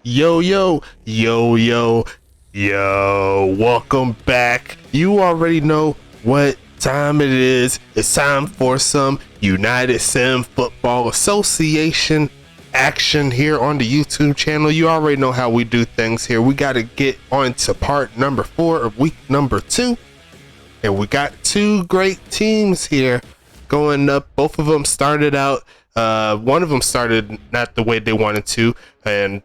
Yo, yo, yo, yo, yo, welcome back. You already know what time it is. It's time for some United Sim Football Association action here on the YouTube channel. You already know how we do things here. We got to get on to part number 4 of week number 2. And we got two great teams here going up. Both of them started out, one of them started not the way they wanted to, and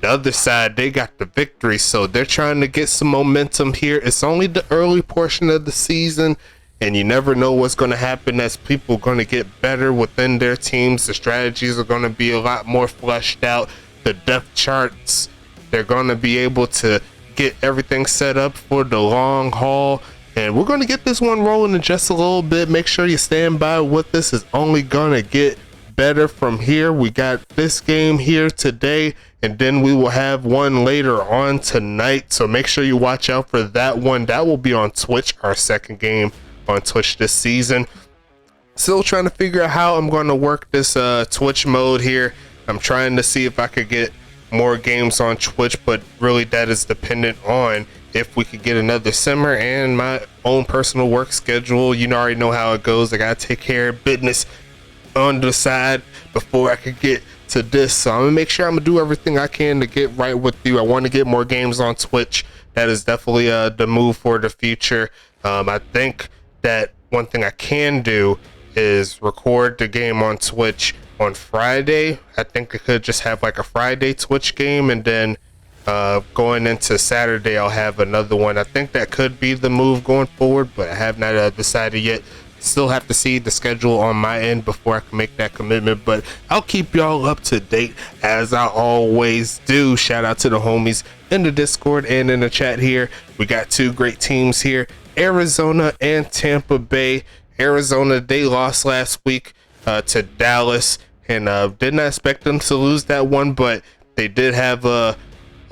the other side, they got the victory, so they're trying to get some momentum here. It's only the early portion of the season, and you never know what's going to happen as people are going to get better within their teams. The strategies are going to be a lot more fleshed out. The depth charts, they're going to be able to get everything set up for the long haul. And we're going to get this one rolling in just a little bit. Make sure you stand by with this. Is only going to get better from here. We got this game here today, and then we will have one later on tonight, so make sure you watch out for that one. That will be on Twitch, our second game on Twitch this season. Still trying to figure out how I'm going to work this Twitch mode here. I'm trying to see if I could get more games on Twitch, but really that is dependent on if we could get another simmer and my own personal work schedule. You already know how it goes. I gotta take care of business on the side before I could get to this, so I'm gonna make sure I'm gonna do everything I can to get right with you. I want to get more games on Twitch. That is definitely the move for the future. I think that one thing I can do is record the game on Twitch on Friday. I think I could just have like a Friday Twitch game, and then going into Saturday I'll have another one. I think that could be the move going forward, but I have not decided yet. Still have to see the schedule on my end before I can make that commitment, but I'll keep y'all up to date as I always do. Shout out to the homies in the Discord and in the chat here. We got two great teams here, Arizona and Tampa Bay. Arizona, they lost last week to Dallas, and did not expect them to lose that one, but they did have a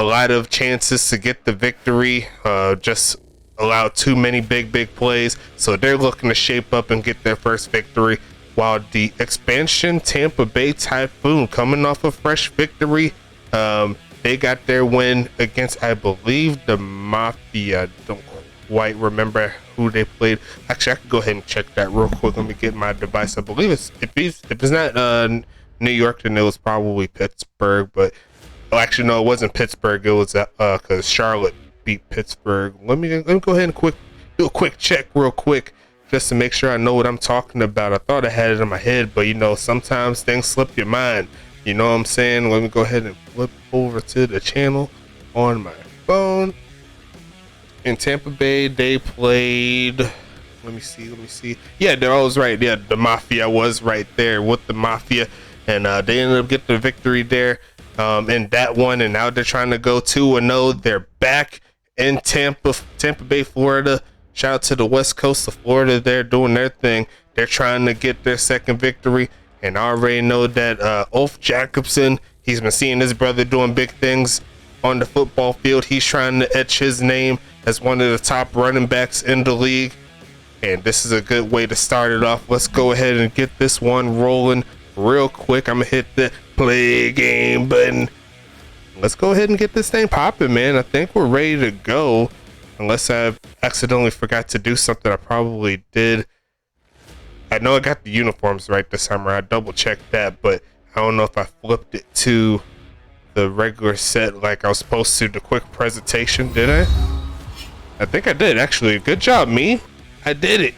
lot of chances to get the victory. Just allowed too many big plays, so they're looking to shape up and get their first victory, while the expansion Tampa Bay Typhoon, coming off a fresh victory, they got their win against, I believe, the Mafia. I don't quite remember who they played. Actually, I can go ahead and check that real quick. Let me get my device. I believe it's, if it's not New York, then it was probably Pittsburgh, but actually no, it wasn't Pittsburgh. It was because Charlotte beat Pittsburgh. Let me go ahead and do a quick check real quick just to make sure I know what I'm talking about. I thought I had it in my head, but you know, sometimes things slip your mind. You know what I'm saying? Let me go ahead and flip over to the channel on my phone. In Tampa Bay, they played, let me see. Yeah, I was right. Yeah, the Mafia was right there with the Mafia, and they ended up getting the victory there in that one, and now they're trying to go 2-0. They're back in Tampa Bay, Florida. Shout out to the west coast of Florida. They're doing their thing. They're trying to get their second victory, and I already know that Ulf Jacobson, he's been seeing his brother doing big things on the football field. He's trying to etch his name as one of the top running backs in the league, and this is a good way to start it off. Let's go ahead and get this one rolling real quick. I'm gonna hit the play game button. Let's go ahead and get this thing popping, man. I think we're ready to go, unless I accidentally forgot to do something. I probably did. I know I got the uniforms right this summer. I double checked that, but I don't know if I flipped it to the regular set like I was supposed to. The quick presentation, did I think I did, actually. Good job, me. I did it.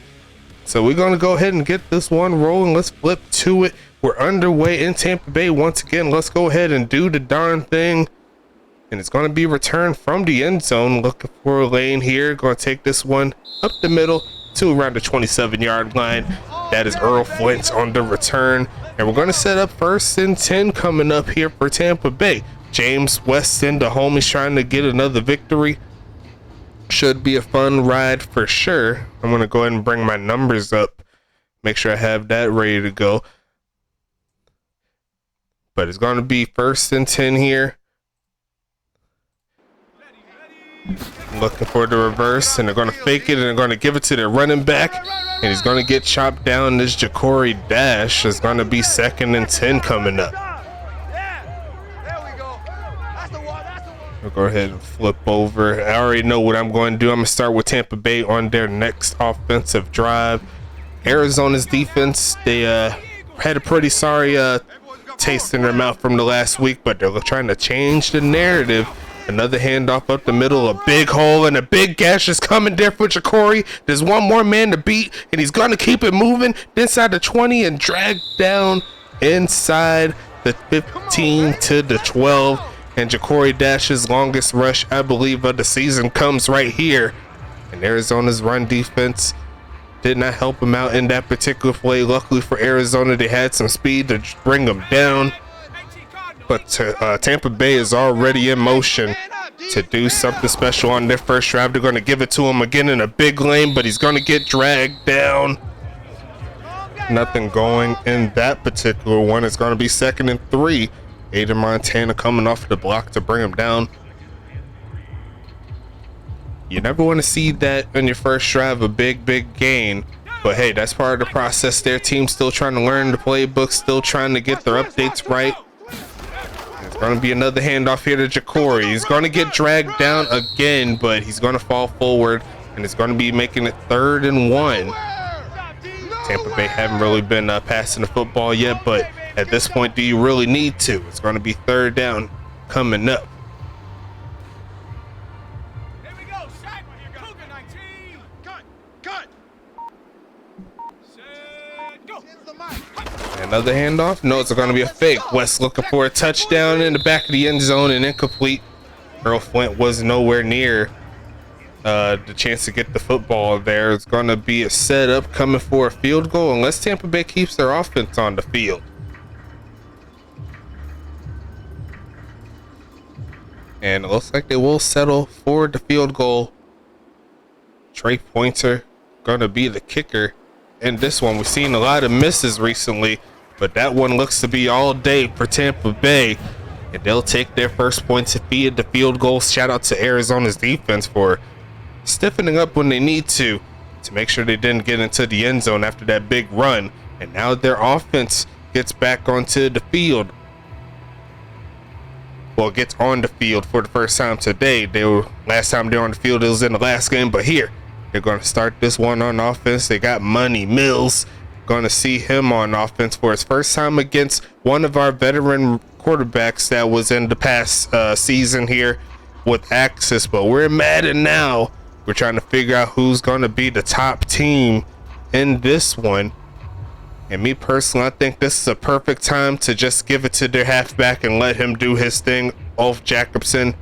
So we're gonna go ahead and get this one rolling. Let's flip to it. We're underway in Tampa Bay once again. Let's go ahead and do the darn thing. And it's going to be returned from the end zone. Looking for a lane here. Going to take this one up the middle to around the 27-yard line. That is Earl Flint on the return. And we're going to set up 1st and 10 coming up here for Tampa Bay. James Weston, the homies, trying to get another victory. Should be a fun ride for sure. I'm going to go ahead and bring my numbers up. Make sure I have that ready to go. But it's going to be 1st and 10 here. Looking for the reverse, and they're going to fake it, and they're going to give it to their running back, and he's going to get chopped down. This Ja'Cory Dash is going to be 2nd and 10 coming up. I'll go ahead and flip over. I already know what I'm going to do. I'm going to start with Tampa Bay on their next offensive drive. Arizona's defense, they had a pretty sorry taste in their mouth from the last week, but they're trying to change the narrative. Another handoff up the middle, a big hole and a big gash is coming there for Jacory. There's one more man to beat, and he's going to keep it moving inside the 20 and drag down inside the 15 to the 12. And Jacory Dash's longest rush, I believe, of the season comes right here. And Arizona's run defense did not help him out in that particular play. Luckily for Arizona, they had some speed to bring him down. But Tampa Bay is already in motion to do something special on their first drive. They're going to give it to him again in a big lane, but he's going to get dragged down. Nothing going in that particular one. It's going to be 2nd and 3. Aiden Montana coming off the block to bring him down. You never want to see that on your first drive, a big gain. But hey, that's part of the process. Their team's still trying to learn the playbook, still trying to get their updates right. There's going to be another handoff here to Jacory. He's going to get dragged down again, but he's going to fall forward, and it's going to be making it 3rd and 1. Tampa Bay haven't really been passing the football yet, but at this point, do you really need to? It's going to be 3rd down coming up. There we go. Sack. Cougar 19. Cut. Set. Go. Another handoff? No, it's going to be a fake. West looking for a touchdown in the back of the end zone and incomplete. Earl Flint was nowhere near the chance to get the football there. It's going to be a setup coming for a field goal unless Tampa Bay keeps their offense on the field. And it looks like they will settle for the field goal. Trey Pointer going to be the kicker in this one. We've seen a lot of misses recently, but that one looks to be all day for Tampa Bay. And they'll take their first points to feed the field goal. Shout out to Arizona's defense for stiffening up when they need to make sure they didn't get into the end zone after that big run. And now their offense gets back onto the field. Well, gets on the field for the first time today. Last time they were on the field, it was in the last game, but here they're going to start this one on offense. They got Money Mills. Going to see him on offense for his first time against one of our veteran quarterbacks that was in the past season here with Axis. But we're in Madden now. We're trying to figure out who's going to be the top team in this one. And me personally, I think this is a perfect time to just give it to their halfback and let him do his thing. Ulf Jacobson,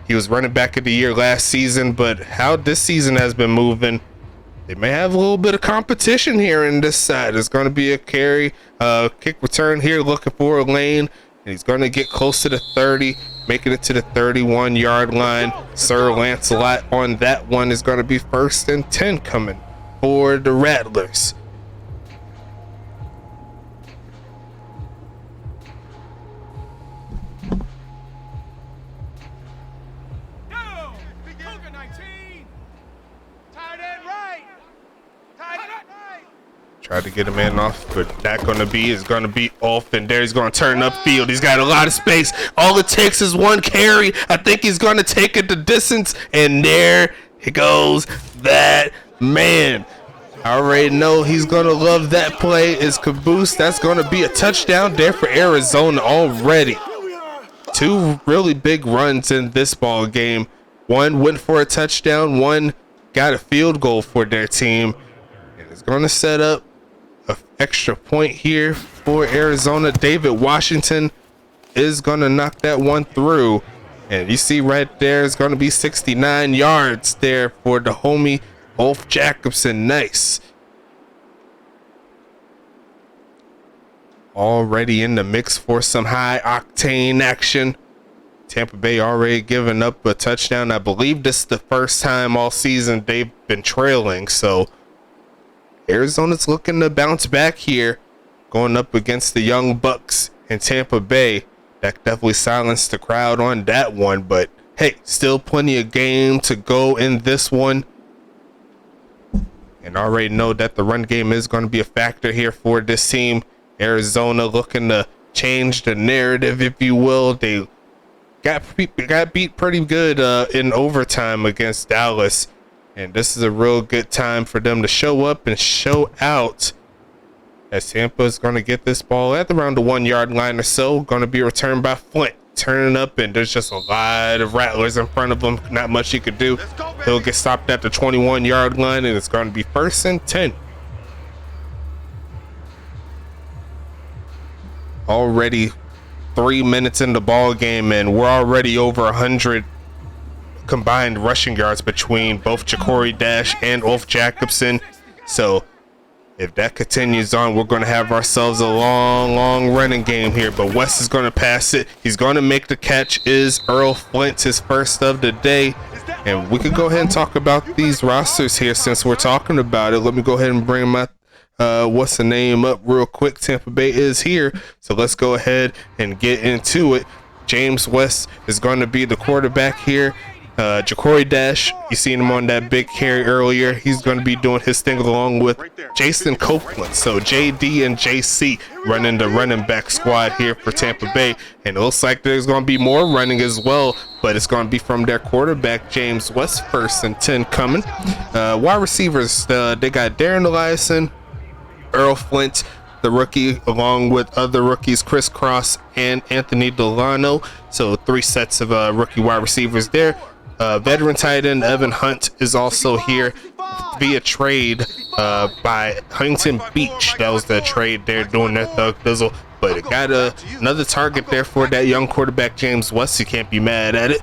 he was running back of the year last season, but how this season has been moving, they may have a little bit of competition here in this side. There's going to be a carry, kick return here, looking for a lane, and he's going to get close to the 30, making it to the 31-yard line. Sir Lancelot on that one is going to be 1st and 10 coming for the Rattlers. Tried to get a man off, but that is going to be off, and there he's going to turn upfield. He's got a lot of space. All it takes is one carry. I think he's going to take it the distance, and there he goes, that man. I already know he's going to love that play. Is caboose. That's going to be a touchdown there for Arizona already. 2 really big runs in this ball game. One went for a touchdown. One got a field goal for their team. And it's going to set up an extra point here for Arizona. David Washington is going to knock that one through. And you see right there, it's going to be 69 yards there for the homie Ulf Jacobson. Nice. Already in the mix for some high octane action. Tampa Bay already given up a touchdown. I believe this is the first time all season they've been trailing. So Arizona's looking to bounce back here, going up against the Young Bucks in Tampa Bay. That definitely silenced the crowd on that one. But hey, still plenty of game to go in this one. And already know that the run game is going to be a factor here for this team. Arizona looking to change the narrative, if you will. They got beat pretty good in overtime against Dallas, and this is a real good time for them to show up and show out, as Tampa is going to get this ball at around the 1 yard line or so. Going to be returned by Flint, turning up, and there's just a lot of rattlers in front of him. Not much he could do. He'll get stopped at the 21 yard line, and it's going to be 1st and 10. Already 3 minutes in the ball game, and we're already over 100 combined rushing yards between both Ja'Cory Dash and Ulf Jacobson. So if that continues on, we're going to have ourselves a long running game here. But West is going to pass it. He's going to make the catch. Is Earl Flint his first of the day? And we could go ahead and talk about these rosters here since we're talking about it. Let me go ahead and bring my what's the name up real quick. Tampa Bay is here, so let's go ahead and get into it. James West is going to be the quarterback here. Ja'Cory Dash, you seen him on that big carry earlier. He's going to be doing his thing along with Jason Copeland. So JD and JC running the running back squad here for Tampa Bay, and it looks like there's going to be more running as well, but it's going to be from their quarterback James West. 1st and 10 coming. Wide receivers, they got Darren Eliason, Earl Flint, the rookie, along with other rookies, Chris Cross and Anthony Delano. So 3 sets of rookie wide receivers there. Veteran tight end Evan Hunt is also here via trade by Huntington Beach. That was the trade they're doing their thug thizzle. But it got another target there for that young quarterback James West. You can't be mad at it.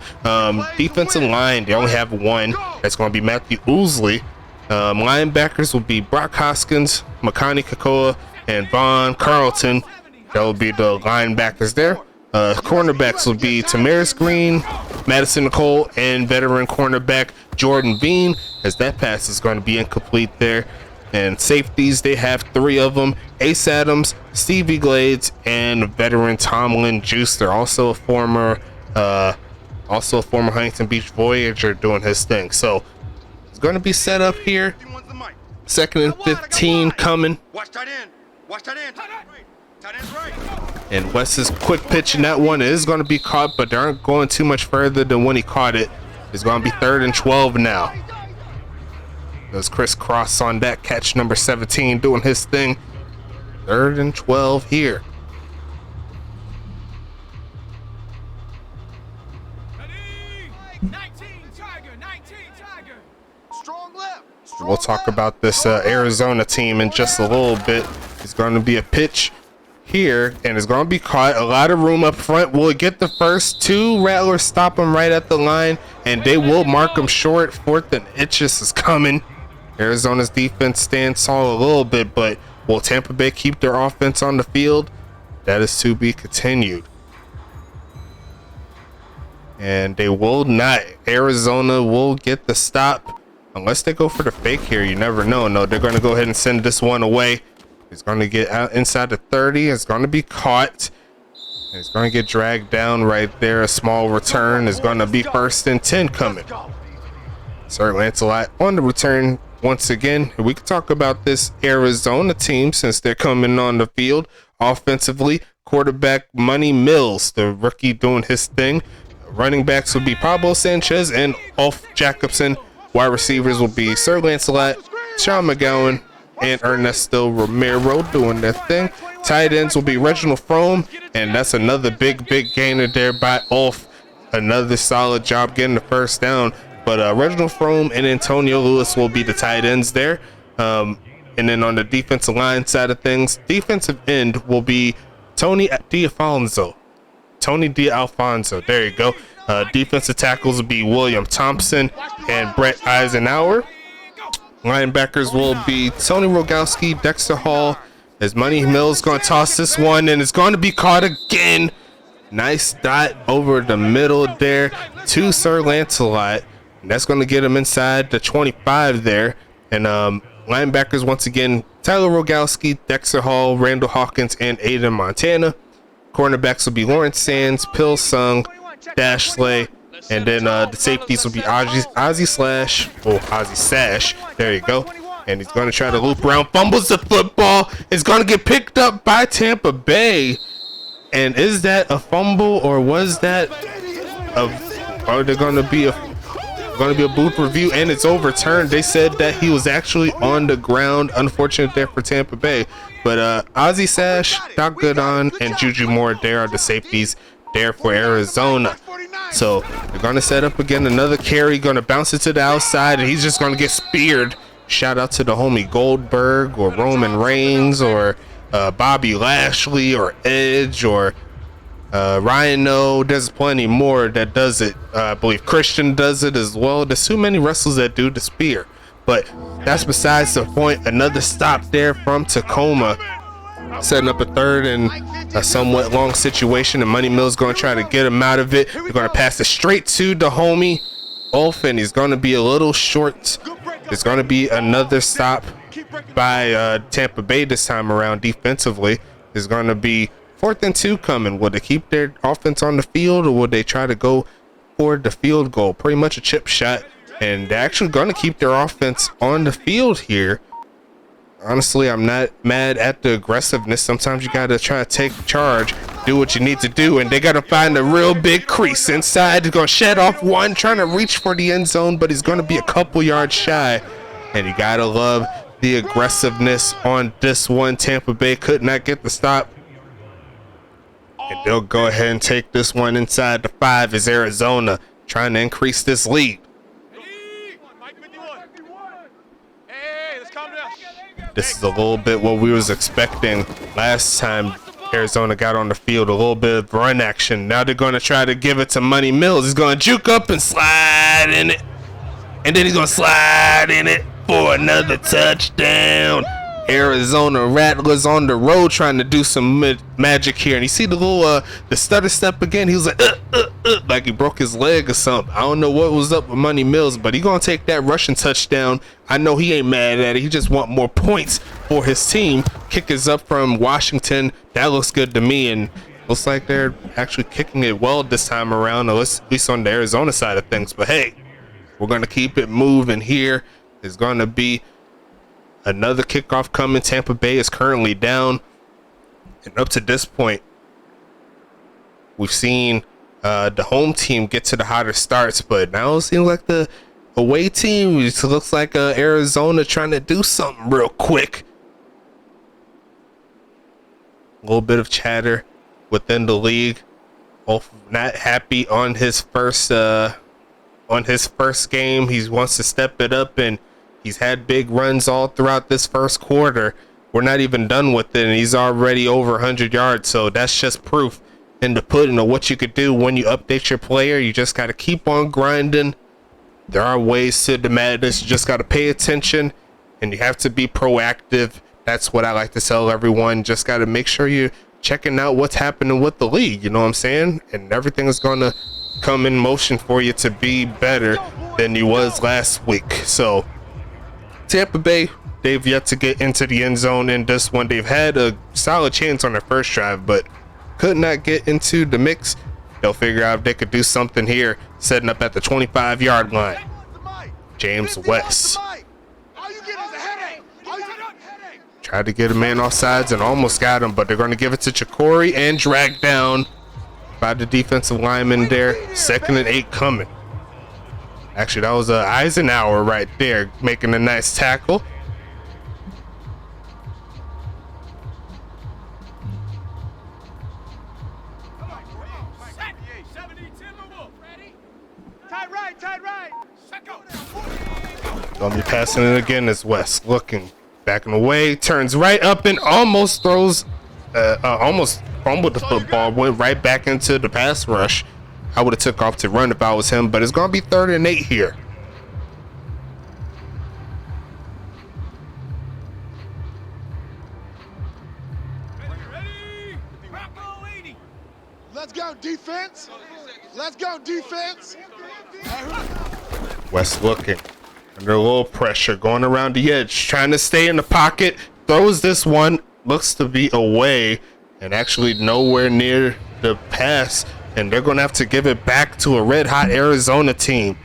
Defensive line, they only have one. That's going to be Matthew Ousley. Linebackers will be Brock Hoskins, Makani Kakoa, and Vaughn Carlton. That will be the linebackers there. Cornerbacks will be Tamaris Green, Madison Nicole, and veteran cornerback Jordan Bean, as that pass is going to be incomplete there. And safeties, they have 3 of them: Ace Adams, Stevie Glades, and veteran Tomlin Juicer, also a former Huntington Beach Voyager, doing his thing. So it's going to be set up here. 2nd and 15 coming. Watch tight end. Watch tight end. Tight end's right. And West is quick pitching that one. It is going to be caught, but they aren't going too much further than when he caught it. It's going to be 3rd and 12 now. There's Chris Cross on that catch, number 17, doing his thing. 3rd and 12 here. We'll talk about this Arizona team in just a little bit. It's going to be a pitch here, and it's going to be caught. A lot of room up front. Will it get the first? 2 rattlers stop him right at the line, and they will mark him short. 4th and inches is coming. Arizona's defense stands tall a little bit, but will Tampa Bay keep their offense on the field? That is to be continued. And they will not. Arizona will get the stop. Unless they go for the fake here, you never know. No, they're going to go ahead and send this one away. It's going to get out inside the 30. It's going to be caught. It's going to get dragged down right there. A small return is going to be 1st and 10 coming. Sir Lancelot on the return once again. We can talk about this Arizona team since they're coming on the field. Offensively, quarterback Money Mills, the rookie, doing his thing. Running backs will be Pablo Sanchez and Ulf Jacobson. Wide receivers will be Sir Lancelot, Sean McGowan, and Ernesto Romero, doing their thing. Tight ends will be Reginald Frome, and that's another big gainer there by Ulf. Another solid job getting the first down. But Reginald Frome and Antonio Lewis will be the tight ends there. And then on the defensive line side of things, defensive end will be Tony D'Alfonso. There you go. Defensive tackles will be William Thompson and Brett Eisenhower. Linebackers will be Tony Rogowski, Dexter Hall, as Money Mills going to toss this one, and it's going to be caught again. Nice dot over the middle there to Sir Lancelot. And that's going to get him inside the 25 there. And linebackers, once again, Tyler Rogowski, Dexter Hall, Randall Hawkins, and Aiden Montana. Cornerbacks will be Lawrence Sands, Pil Sung, Dash Slay, and then the safeties will be Ozzy Sash. There you go. And he's going to try to loop around, fumbles the football. It's going to get picked up by Tampa Bay. And is that a fumble, or was that they're gonna be a booth review, and it's overturned. They said that he was actually on the ground. Unfortunate there for Tampa Bay, but Ozzie Sash, Doc Goodon, and Juju Moore, there are the safeties there for Arizona. So they're gonna set up again, another carry, gonna bounce it to the outside, and he's just gonna get speared. Shout out to the homie Goldberg or Roman Reigns or Bobby Lashley or Edge or Rhino. There's plenty more that does it. I believe Christian does it as well. There's too many wrestlers that do the spear, but that's besides the point. Another stop there from Tacoma, setting up a third and a somewhat long situation, and Money Mill's going to try to get him out of it. They're going to pass it straight to the homie Ulf, and he's going to be a little short. There's going to be another stop by Tampa Bay this time around defensively. There's going to be 4th and 2 coming. Will they keep their offense on the field, or will they try to go for the field goal? Pretty much a chip shot, and they're actually going to keep their offense on the field here. Honestly, I'm not mad at the aggressiveness. Sometimes you got to try to take charge, do what you need to do, and they got to find a real big crease inside. They're going to shed off one, trying to reach for the end zone, but he's going to be a couple yards shy, and you got to love the aggressiveness on this one. Tampa Bay could not get the stop, and they'll go ahead and take this one inside the 5 as Arizona trying to increase this lead. This is a little bit what we was expecting last time Arizona got on the field, a little bit of run action. Now they're going to try to give it to Money Mills. He's going to juke up and slide in it, and then he's going to slide in it for another touchdown. Arizona Rattlers on the road trying to do some magic here, and you see the little the stutter step again. He was like he broke his leg or something. I don't know what was up with Money Mills, but he gonna take that rushing touchdown. I know he ain't mad at it. He just want more points for his team. Kick is up from Washington. That looks good to me, and looks like they're actually kicking it well this time around, at least on the Arizona side of things. But hey, we're gonna keep it moving here. There's gonna be another kickoff coming. Tampa Bay is currently down, and up to this point, we've seen the home team get to the hotter starts, but now it seems like the away team, it looks like Arizona trying to do something real quick. A little bit of chatter within the league. Both not happy on his first game. He wants to step it up, and he's had big runs all throughout this first quarter. We're not even done with it, and he's already over 100 yards. So that's just proof in the pudding of what you could do when you update your player. You just got to keep on grinding. There are ways to the madness. You just got to pay attention, and you have to be proactive. That's what I like to tell everyone. Just got to make sure you're checking out what's happening with the league. You know what I'm saying? And everything is going to come in motion for you to be better than you was last week. So Tampa Bay, they've yet to get into the end zone in this one. They've had a solid chance on their first drive, but could not get into the mix. They'll figure out if they could do something here, setting up at the 25-yard line. James West tried to get a man off sides and almost got him, but they're going to give it to Chikori and drag down by the defensive lineman there. 2nd and 8 coming. Actually, that was Eisenhower right there making a nice tackle. Gonna be passing it again as West looking, backing away, turns right up and almost throws, almost fumbled the football, went right back into the pass rush. I would have took off to run if I was him, but it's gonna be 3rd and 8 here. Let's go defense. Let's go defense. West looking under a little pressure, going around the edge, trying to stay in the pocket. Throws this one, looks to be away and actually nowhere near the pass. And they're going to have to give it back to a red-hot Arizona team.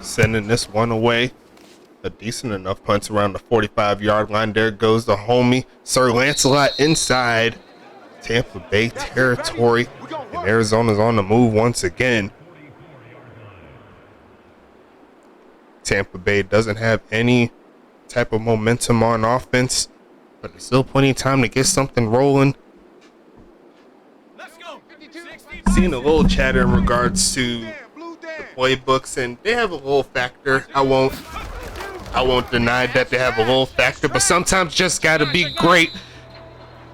Sending this one away. A decent enough punch around the 45-yard line. There goes the homie Sir Lancelot inside Tampa Bay territory. And Arizona's on the move once again. Tampa Bay doesn't have any type of momentum on offense, but there's still plenty of time to get something rolling. Seeing a little chatter in regards to the playbooks, and they have a little factor. I won't deny that they have a little factor, but sometimes just gotta be great,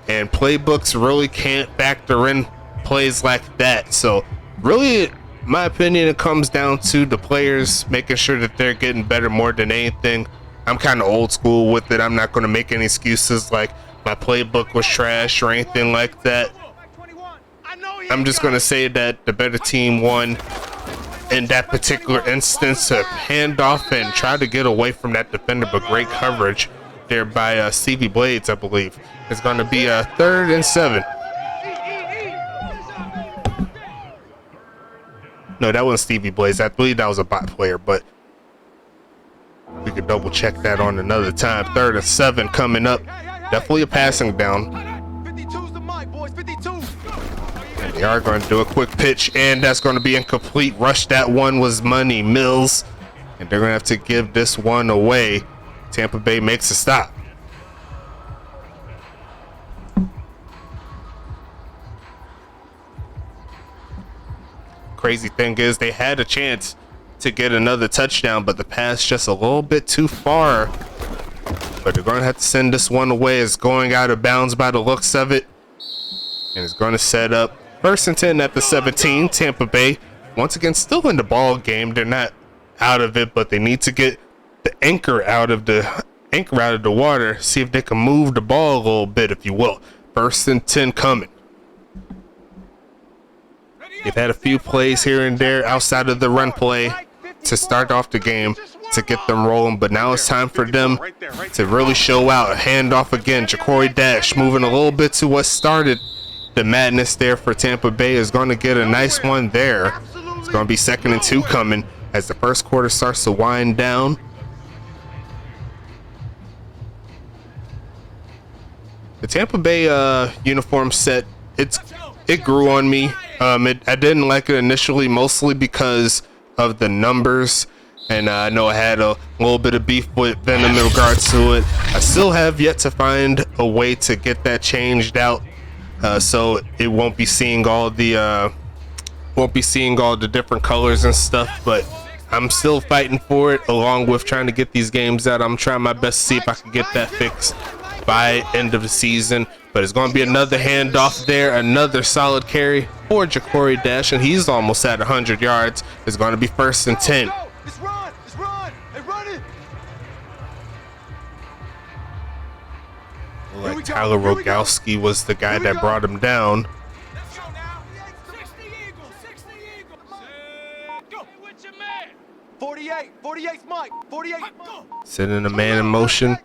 and playbooks really can't factor in plays like that. So really, in my opinion, it comes down to the players making sure that they're getting better more than anything. I'm kind of old school with it. I'm not going to make any excuses like my playbook was trash or anything like that. I'm just going to say that the better team won in that particular instance, to hand off and try to get away from that defender, but great coverage there by Stevie Blades, I believe. It's going to be a 3rd and 7. No, that wasn't Stevie Blades. I believe that was a bot player, but we could double check that on another time. 3rd and 7 coming up. Definitely a passing down. 52's the mic, boys. 52. And they are going to do a quick pitch, and that's going to be incomplete. Rush that one was Money Mills, and they're going to have to give this one away. Tampa Bay makes a stop. Crazy thing is they had a chance to get another touchdown, but the pass just a little bit too far. But they're going to have to send this one away. It's going out of bounds by the looks of it. And it's going to set up 1st and 10 at the 17. Tampa Bay, once again, still in the ball game. They're not out of it, but they need to get the anchor out of the water. See if they can move the ball a little bit, if you will. 1st and 10 coming. They've had a few plays here and there outside of the run play to start off the game to get them rolling, but now it's time for them to really show out. A handoff again. Ja'Cory Dash moving a little bit to what started the madness there for Tampa Bay is going to get a nice one there. It's going to be 2nd and 2 coming as the first quarter starts to wind down. The Tampa Bay uniform set, it grew on me. I didn't like it initially, mostly because of the numbers, and I know I had a little bit of beef with Venom in regards to it. I still have yet to find a way to get that changed out, so it won't be seeing all the different colors and stuff. But I'm still fighting for it, along with trying to get these games out. I'm trying my best to see if I can get that fixed by end of the season. But it's going to be another handoff there, another solid carry for Ja'Cory Dash, and he's almost at 100 yards. It's going to be 1st and 10. It's run. Hey, run it. Like Tyler Rogowski was the guy that brought him down. Let's go now. 60 Eagles. 60 Eagles. Go. What's your man? 48. 48's Mike. 48. Go. Sending a man in motion.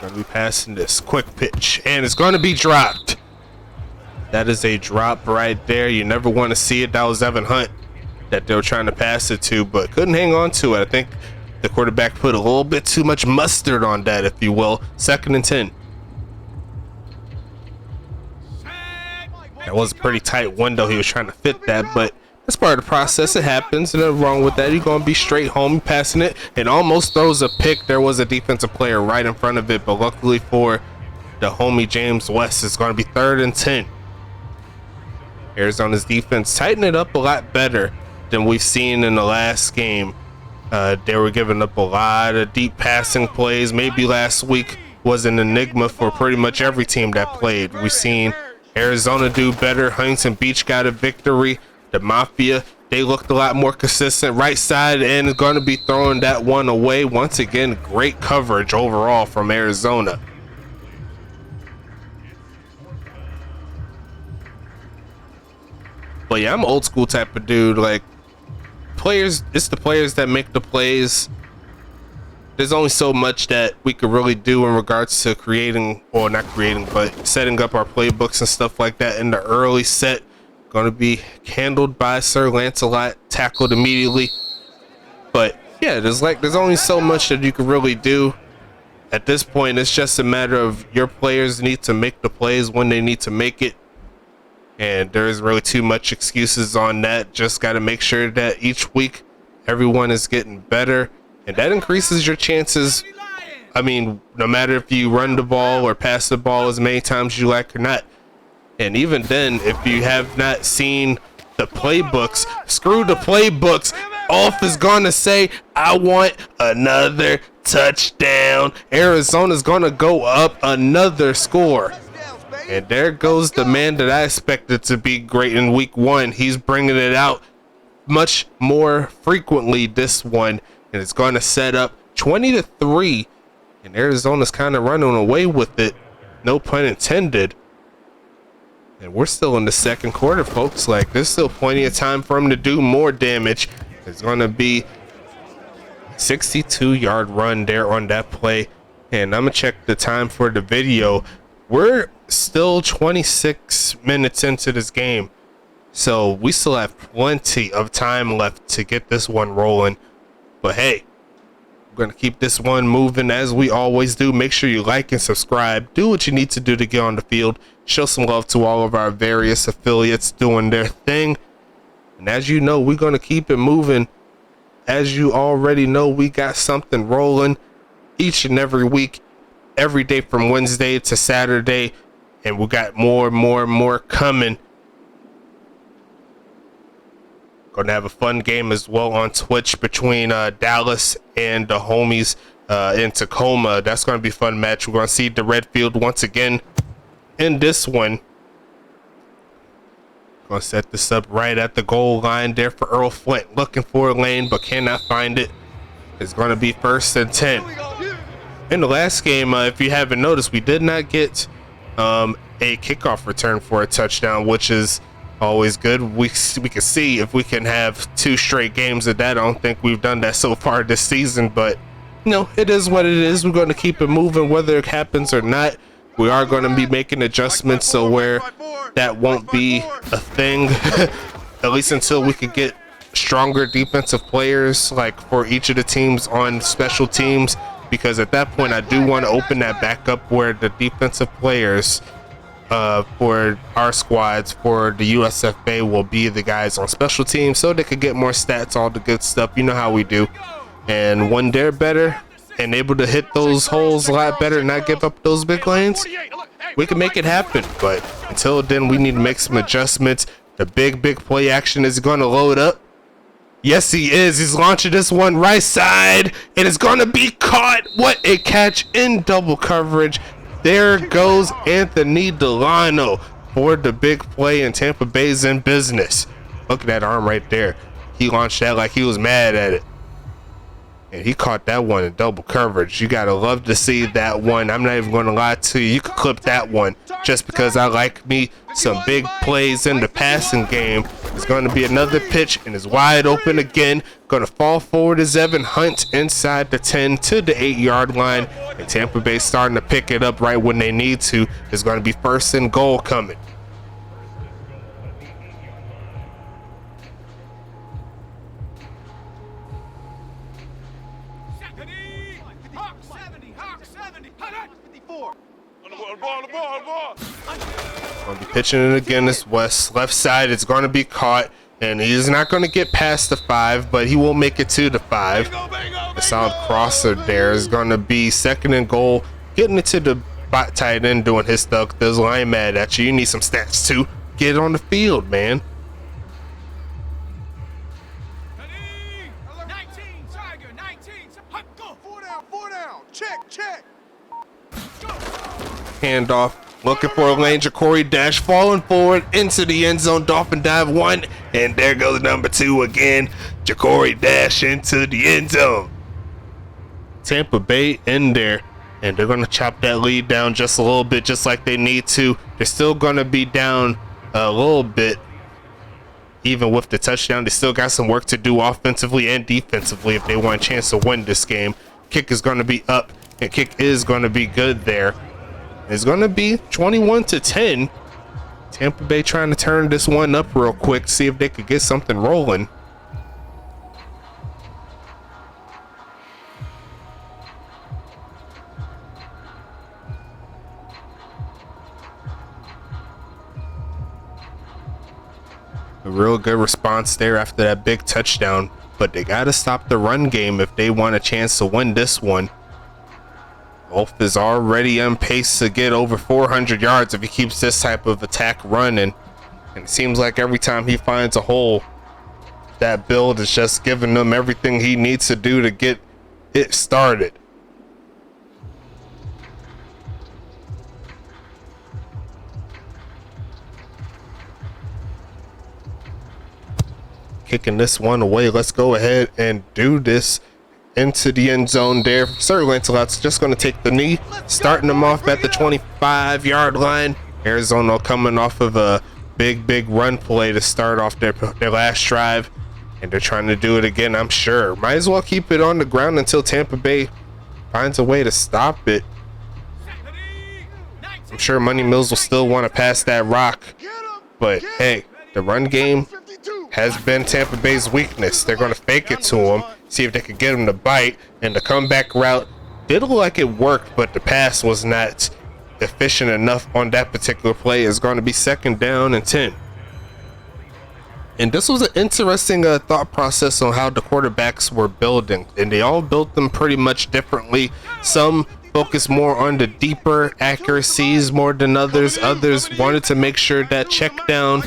Gonna be passing this quick pitch, and it's gonna be dropped. That is a drop right there. You never want to see it. That was Evan Hunt that they were trying to pass it to, but couldn't hang on to it. I think the quarterback put a little bit too much mustard on that, if you will. 2nd and 10. That was a pretty tight window. He was trying to fit that, but that's part of the process. It happens. Nothing wrong with that. You're going to be straight home passing it, and almost throws a pick. There was a defensive player right in front of it, but luckily for the homie James West, it's going to be 3rd and 10. Arizona's defense tightened it up a lot better than we've seen in the last game. They were giving up a lot of deep passing plays. Maybe last week was an enigma for pretty much every team that played. We've seen Arizona do better. Huntington Beach got a victory. The Mafia, they looked a lot more consistent right side, and is going to be throwing that one away. Once again, great coverage overall from Arizona. But yeah, I'm an old school type of dude. Like, players, it's the players that make the plays. There's only so much that we could really do in regards to creating, or not creating, but setting up our playbooks and stuff like that in the early set. Going to be handled by Sir Lancelot, tackled immediately. But yeah, there's only so much that you can really do. At this point, it's just a matter of your players need to make the plays when they need to make it. And there isn't really too much excuses on that. Just got to make sure that each week everyone is getting better. And that increases your chances. I mean, no matter if you run the ball or pass the ball as many times as you like or not. And even then, if you have not seen the playbooks, screw the playbooks. Off is going to say, I want another touchdown. Arizona's going to go up another score. And there goes the man that I expected to be great in week 1. He's bringing it out much more frequently this one. And it's going to set up 20-3. And Arizona's kind of running away with it. No pun intended. And we're still in the second quarter, folks. Like, there's still plenty of time for him to do more damage. It's going to be 62-yard run there on that play. And I'm going to check the time for the video. We're still 26 minutes into this game. So we still have plenty of time left to get this one rolling. But hey, we're going to keep this one moving as we always do. Make sure you like and subscribe. Do what you need to do to get on the field. Show some love to all of our various affiliates doing their thing. And as you know, we're going to keep it moving. As you already know, we got something rolling each and every week, every day from Wednesday to Saturday. And we got more coming. Going to have a fun game as well on Twitch between Dallas and the homies in Tacoma. That's going to be a fun match. We're going to see the red field once again in this one. Gonna set this up right at the goal line there for Earl Flint, looking for a lane but cannot find it. It's gonna be 1st and 10. In the last game, if you haven't noticed, we did not get a kickoff return for a touchdown, which is always good. We can see if we can have 2 straight games of that. I don't think we've done that so far this season, but you know, it is what it is. We're going to keep it moving whether it happens or not. We are going to be making adjustments so where that won't be a thing, at least until we can get stronger defensive players like for each of the teams on special teams, because at that point I do want to open that back up where the defensive players for our squads for the USFA will be the guys on special teams so they could get more stats, all the good stuff. You know how we do. And when they're better and able to hit those holes a lot better and not give up those big lanes, we can make it happen. But until then, we need to make some adjustments. The big play action is going to load up. Yes, he is. He's launching this one right side. It is going to be caught. What a catch in double coverage. There goes Anthony Delano for the big play, and Tampa Bay's in business. Look at that arm right there. He launched that like he was mad at it. And he caught that one in double coverage. You gotta love to see that one. I'm not even gonna lie to you. You could clip that one just because I like me some big plays in the passing game. It's gonna be another pitch and it's wide open again. Gonna fall forward is Evan Hunt inside the 10 to the 8-yard line. And Tampa Bay starting to pick it up right when they need to. It's gonna be 1st and goal coming. Gonna be pitching it again. This West left side. It's going to be caught, and he's not going to get past the 5, but he will make it to the 5. The solid crosser there is going to be 2nd and goal. Getting it to the tight end, doing his stuff. There's line mad at you. You need some stats too. Get on the field, man. 19, Tiger, 19. Go. 4 down. Check. Handoff, looking for a lane. Ja'Cory Dash falling forward into the end zone. Dolphin dive 1, and there goes number 2 again. Ja'Cory Dash into the end zone. Tampa Bay in there, and they're going to chop that lead down just a little bit, just like they need to. They're still going to be down a little bit. Even with the touchdown, they still got some work to do offensively and defensively if they want a chance to win this game. Kick is going to be up, and kick is going to be good there. It's going to be 21-10. Tampa Bay trying to turn this one up real quick, see if they could get something rolling. A real good response there after that big touchdown, but they got to stop the run game if they want a chance to win this one. Wolf is already on pace to get over 400 yards if he keeps this type of attack running. And it seems like every time he finds a hole, that build is just giving him everything he needs to do to get it started. Kicking this one away. Let's go ahead and do this into the end zone there. Sir Lancelot's just going to take the knee, starting them off at the 25-yard line. Arizona coming off of a big run play to start off their last drive, and they're trying to do it again, I'm sure. Might as well keep it on the ground until Tampa Bay finds a way to stop it. I'm sure Money Mills will still want to pass that rock, but hey, the run game has been Tampa Bay's weakness. They're going to fake it to him, see if they can get him to bite, and the comeback route did look like it worked, but the pass was not efficient enough on that particular play. It's going to be 2nd down and 10. And this was an interesting thought process on how the quarterbacks were building, and they all built them pretty much differently. Some focused more on the deeper accuracies more than others. Others wanted to make sure that check down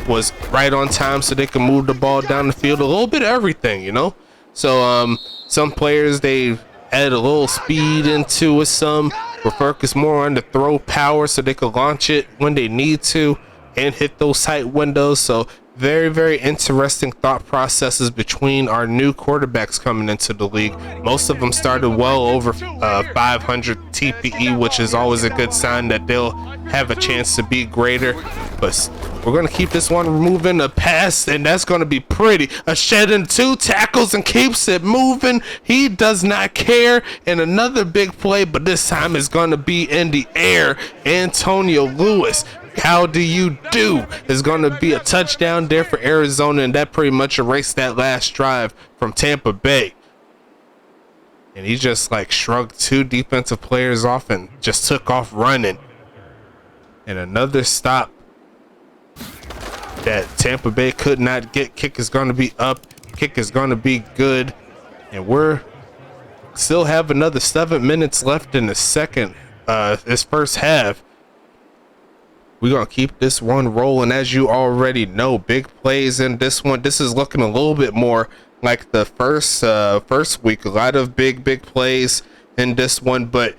was right on time so they could move the ball down the field. A little bit of everything, you know. So some players, they add a little speed into it. Some were focused more on the throw power so they could launch it when they need to and hit those tight windows. So very interesting thought processes between our new quarterbacks coming into the league. Most of them started well over 500 TPE, which is always a good sign that they'll have a chance to be greater. But we're going to keep this one moving, a pass, and that's going to be pretty. A shed and 2 tackles and keeps it moving. He does not care. And another big play, but this time it's going to be in the air. Antonio Lewis, how do you do? Is going to be a touchdown there for Arizona, and that pretty much erased that last drive from Tampa Bay. And he just like shrugged 2 defensive players off and just took off running. And another stop that Tampa Bay could not get. Kick is going to be up. Kick is going to be good. And we're still have another 7 minutes left in this first half. We're going to keep this one rolling. As you already know, big plays in this one. This is looking a little bit more like the first week. A lot of big plays in this one, but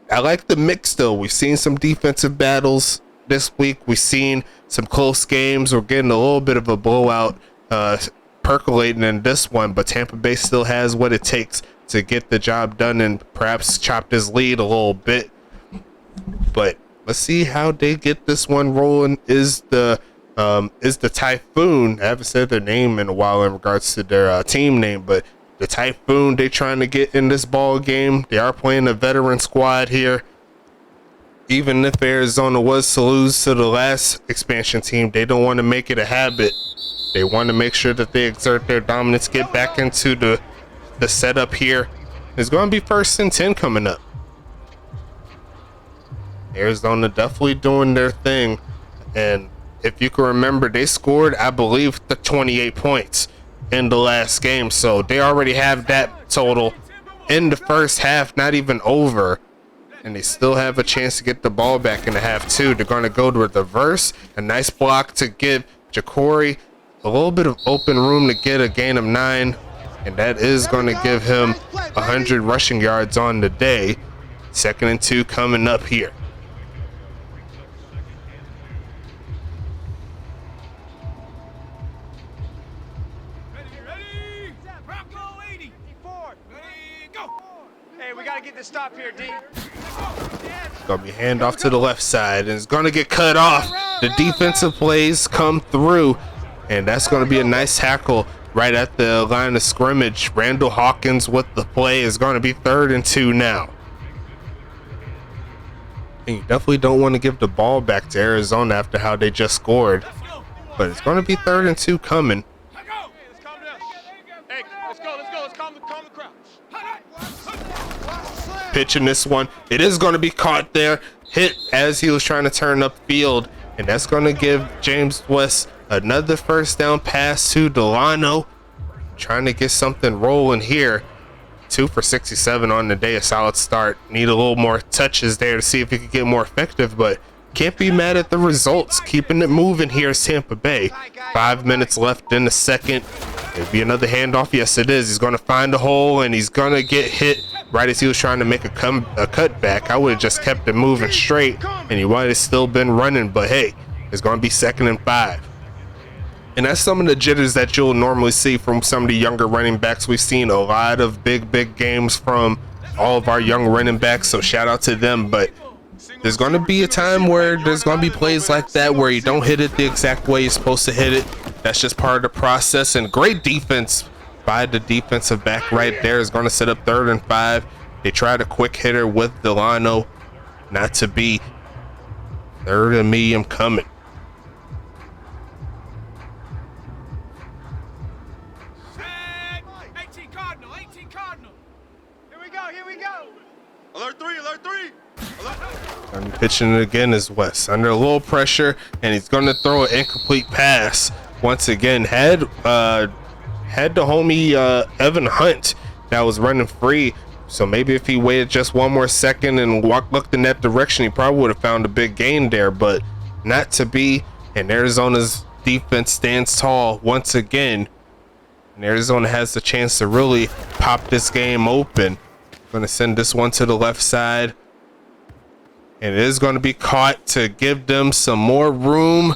I like the mix though. We've seen some defensive battles this week. We've seen some close games. We're getting a little bit of a blowout percolating in this one, but Tampa Bay still has what it takes to get the job done and perhaps chop this lead a little bit. But let's see how they get this one rolling. Is the Typhoon. I haven't said their name in a while in regards to their team name, but the Typhoon, they trying to get in this ball game. They are playing a veteran squad here. Even if Arizona was to lose to the last expansion team, they don't want to make it a habit. They want to make sure that they exert their dominance, get back into the setup here. It's going to be 1st and 10 coming up. Arizona definitely doing their thing, and if you can remember, they scored, I believe, the 28 points in the last game, so they already have that total in the first half, not even over, and they still have a chance to get the ball back in the half too. They're going to go to a reverse, a nice block to give Jacory a little bit of open room to get a gain of 9, and that is going to give him 100 rushing yards on the day. 2nd and 2 coming up here. We gotta get the stop here, D. It's gonna be handoff to the left side, and it's gonna get cut off. The defensive plays come through, and that's gonna be a nice tackle right at the line of scrimmage. Randall Hawkins with the play. Is gonna be 3rd and 2 now. And you definitely don't want to give the ball back to Arizona after how they just scored. But it's going to be 3rd and 2 coming. Let's calm down. Hey, let's go. Let's calm the crowd. Pitching this one. It is going to be caught there. Hit as he was trying to turn upfield. And that's going to give James West another first down pass to Delano. Trying to get something rolling here. 2 for 67 on the day, a solid start. Need a little more touches there to see if he could get more effective, but can't be mad at the results. Keeping it moving here is Tampa Bay. 5 minutes left in the second. It'll be another handoff. Yes, it is. He's going to find a hole, and he's going to get hit right as he was trying to make a cutback. I would have just kept it moving straight, and he might have still been running, but hey, it's going to be 2nd and 5. And that's some of the jitters that you'll normally see from some of the younger running backs. We've seen a lot of big games from all of our young running backs, so shout out to them. But there's going to be a time where there's going to be plays like that where you don't hit it the exact way you're supposed to hit it. That's just part of the process. And great defense by the defensive back right there is going to set up 3rd and 5. They tried a quick hitter with Delano, not to be. 3rd and medium coming. Alert 3, alert 3. I'm pitching it again is West under a little pressure, and he's going to throw an incomplete pass once again. Had the homie Evan Hunt that was running free, so maybe if he waited just one more second and looked in that direction, he probably would have found a big gain there, but not to be. And Arizona's defense stands tall once again, and Arizona has the chance to really pop this game open. Going to send this one to the left side, and it is going to be caught to give them some more room,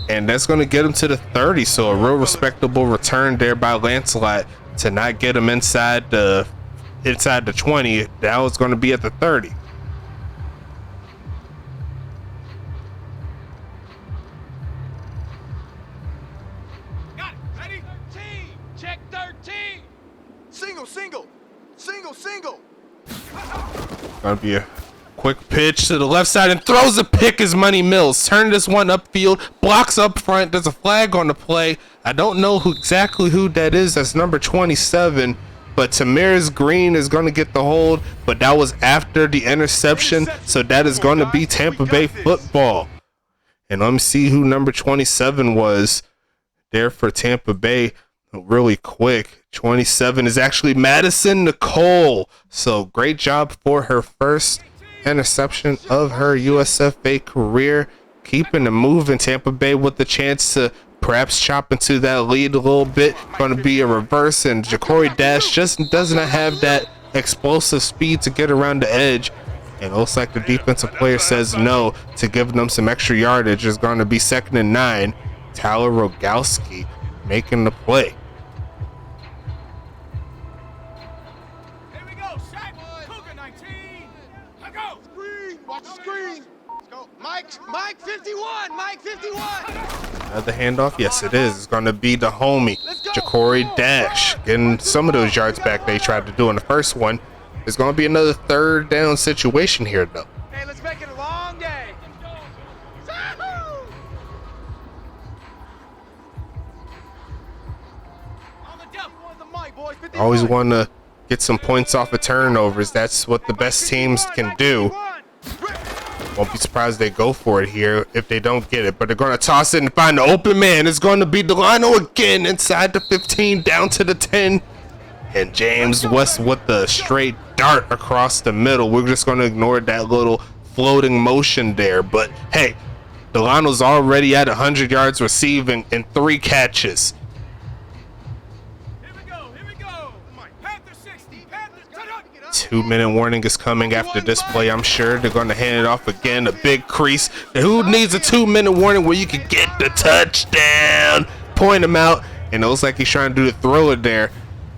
and that's going to get them to the 30. So a real respectable return there by Lancelot to not get him inside the 20. That was going to be at the 30. Got it. Ready? 13. Check 13. Single. Gonna be a quick pitch to the left side and throws a pick as Money Mills. Turn this one upfield, blocks up front. There's a flag on the play. I don't know exactly who that is. That's number 27, but Tamiris Green is going to get the hold, but that was after the interception, so that is going to be Tampa Bay football. And let me see who number 27 was there for Tampa Bay really quick. 27 is actually Madison Nicole. So great job for her first interception of her USFA career. Keeping the move in Tampa Bay with the chance to perhaps chop into that lead a little bit. Going to be a reverse, and Ja'Cory Dash just does not have that explosive speed to get around the edge. And it looks like the defensive player says no to give them some extra yardage. It's going to be 2nd and 9. Tyler Rogowski making the play. Mike 51. Another handoff. Yes, it is. It's going to be the homie, Ja'Cory Dash, getting some of those yards back they tried to do in the first one. It's going to be another 3rd down situation here, though. Hey, let's make it a long day. Always want to get some points off of turnovers. That's what the best teams can do. Won't be surprised they go for it here if they don't get it, but they're going to toss it and find the open man. It's going to be Delano again inside the 15 down to the 10, and James West with the straight dart across the middle. We're just going to ignore that little floating motion there, but hey, Delano's already at 100 yards receiving and 3 catches. 2-minute warning is coming after this play. I'm sure they're going to hand it off again. A big crease. Who needs a 2-minute warning where you can get the touchdown? Point him out, and it looks like he's trying to do the throw it there.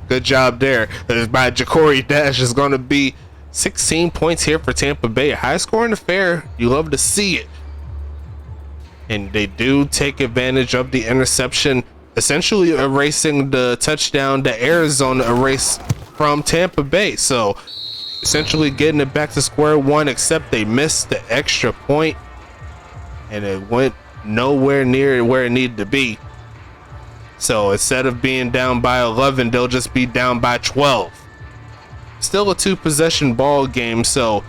Good job there. By Ja'Cory Dash is going to be 16 points here for Tampa Bay. A high scoring affair. You love to see it. And they do take advantage of the interception, essentially erasing the touchdown that Arizona erased from Tampa Bay. So essentially getting it back to square one, except they missed the extra point and it went nowhere near where it needed to be. So instead of being down by 11, they'll just be down by 12. Still a 2-possession ball game, so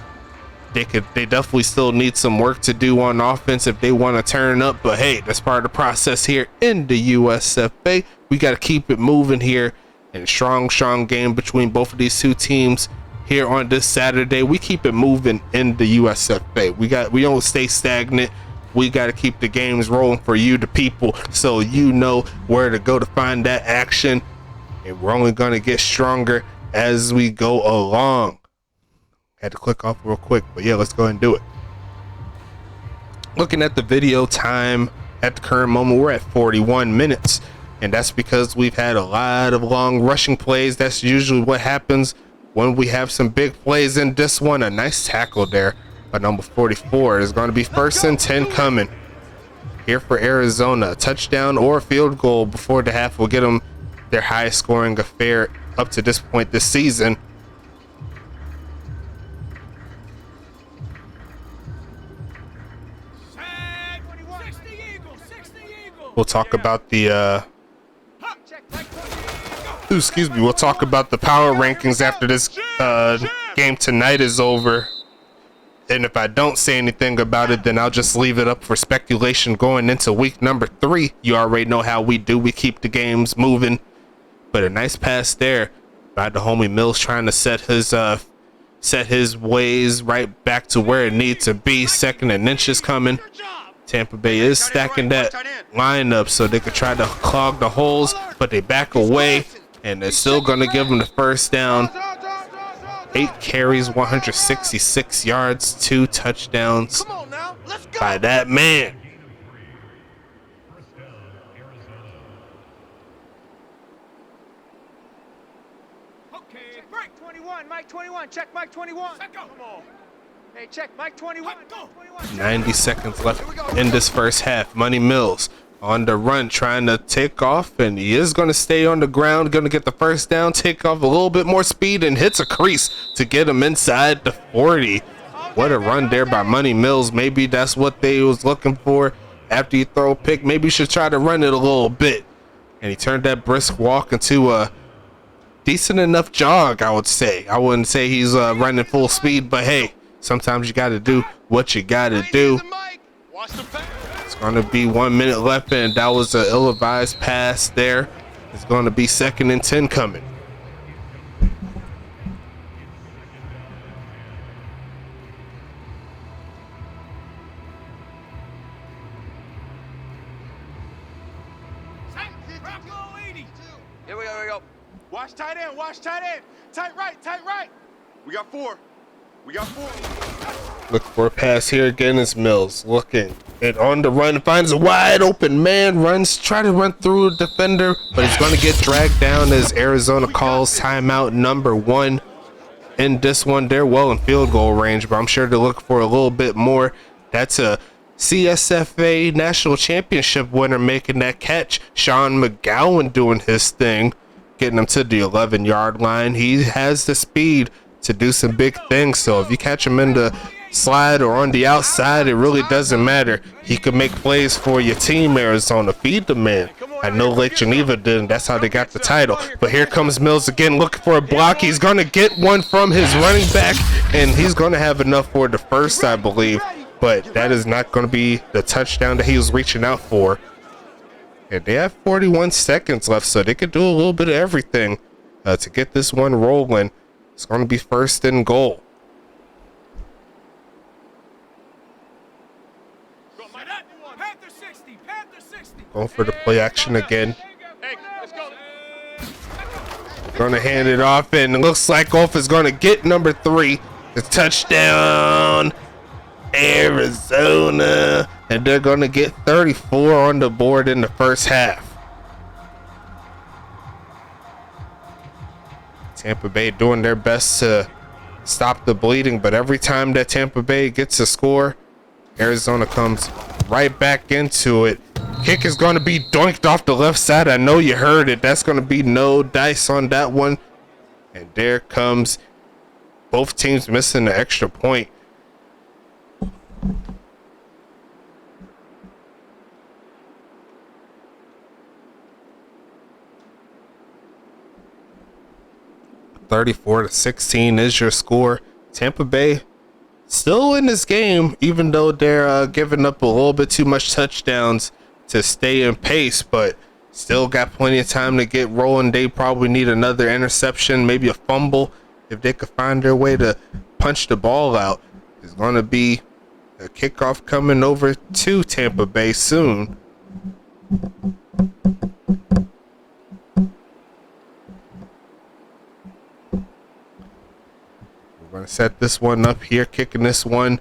they definitely still need some work to do on offense if they want to turn up. But hey, that's part of the process here in the USFA. We got to keep it moving here. And strong game between both of these two teams here on this Saturday. We keep it moving in the USFA. We don't stay stagnant. We got to keep the games rolling for you, the people, so you know where to go to find that action. And we're only going to get stronger as we go along. Had to click off real quick, but yeah, let's go ahead and do it. Looking at the video time at the current moment, we're at 41 minutes. And that's because we've had a lot of long rushing plays. That's usually what happens when we have some big plays in this one. A nice tackle there by number 44. Is going to be 1st and 10 coming here for Arizona. A touchdown or a field goal before the half will get them their highest scoring affair up to this point this season. We'll talk about the we'll talk about the power rankings after this game tonight is over. And if I don't say anything about it, then I'll just leave it up for speculation going into week number 3. You already know how we do. We keep the games moving. But a nice pass there by the homie Mills, trying to set his ways right back to where it needs to be. 2nd and inches coming. Tampa Bay is stacking that lineup so they could try to clog the holes, but they back away, and they're still going to give them the 1st down. 8 carries, 166 yards, 2 touchdowns by that man. Okay, break 21, Mike 21, check Mike 21. Come on. Hey, check Mike 21. 90 seconds left in this first half. Money Mills on the run, trying to take off, and he is going to stay on the ground, going to get the 1st down, take off a little bit more speed, and hits a crease to get him inside the 40. What a run there by Money Mills. Maybe that's what they was looking for after you throw a pick. Maybe you should try to run it a little bit. And he turned that brisk walk into a decent enough jog, I would say. I wouldn't say he's running full speed, but hey, sometimes you got to do what you got to do. It's going to be 1 minute left, and that was an ill-advised pass there. It's going to be 2nd and 10 coming. Here we go. Watch tight end, tight right. We got 4. Look for a pass here again. Is Mills looking and on the run, finds a wide open man, try to run through a defender, but he's going to get dragged down as Arizona calls timeout number 1 in this one. They're well in field goal range, but I'm sure they're looking for a little bit more. That's a CSFA national championship winner making that catch. Sean McGowan doing his thing, getting him to the 11-yard line. He has the speed to do some big things, so if you catch him in the slide or on the outside, it really doesn't matter. He could make plays for your team, Arizona. Feed the man. I know Lake Geneva did, and that's how they got the title. But here comes Mills again, looking for a block. He's going to get one from his running back, and he's going to have enough for the 1st, I believe. But that is not going to be the touchdown that he was reaching out for. And they have 41 seconds left, so they could do a little bit of everything to get this one rolling. It's going to be 1st and goal. Going for the play action again. Going to hand it off, and it looks like Golf is going to get number 3. The touchdown, Arizona. And they're going to get 34 on the board in the first half. Tampa Bay doing their best to stop the bleeding, but every time that Tampa Bay gets a score, Arizona comes right back into it. Kick is going to be doinked off the left side. I know you heard it. That's going to be no dice on that one. And there comes both teams missing the extra point. (34-16) is your score. Tampa Bay still in this game, even though they're giving up a little bit too much touchdowns to stay in pace, but still got plenty of time to get rolling. They probably need another interception, maybe a fumble. If they could find their way to punch the ball out, there's going to be a kickoff coming over to Tampa Bay soon. We're going to set this one up here, kicking this one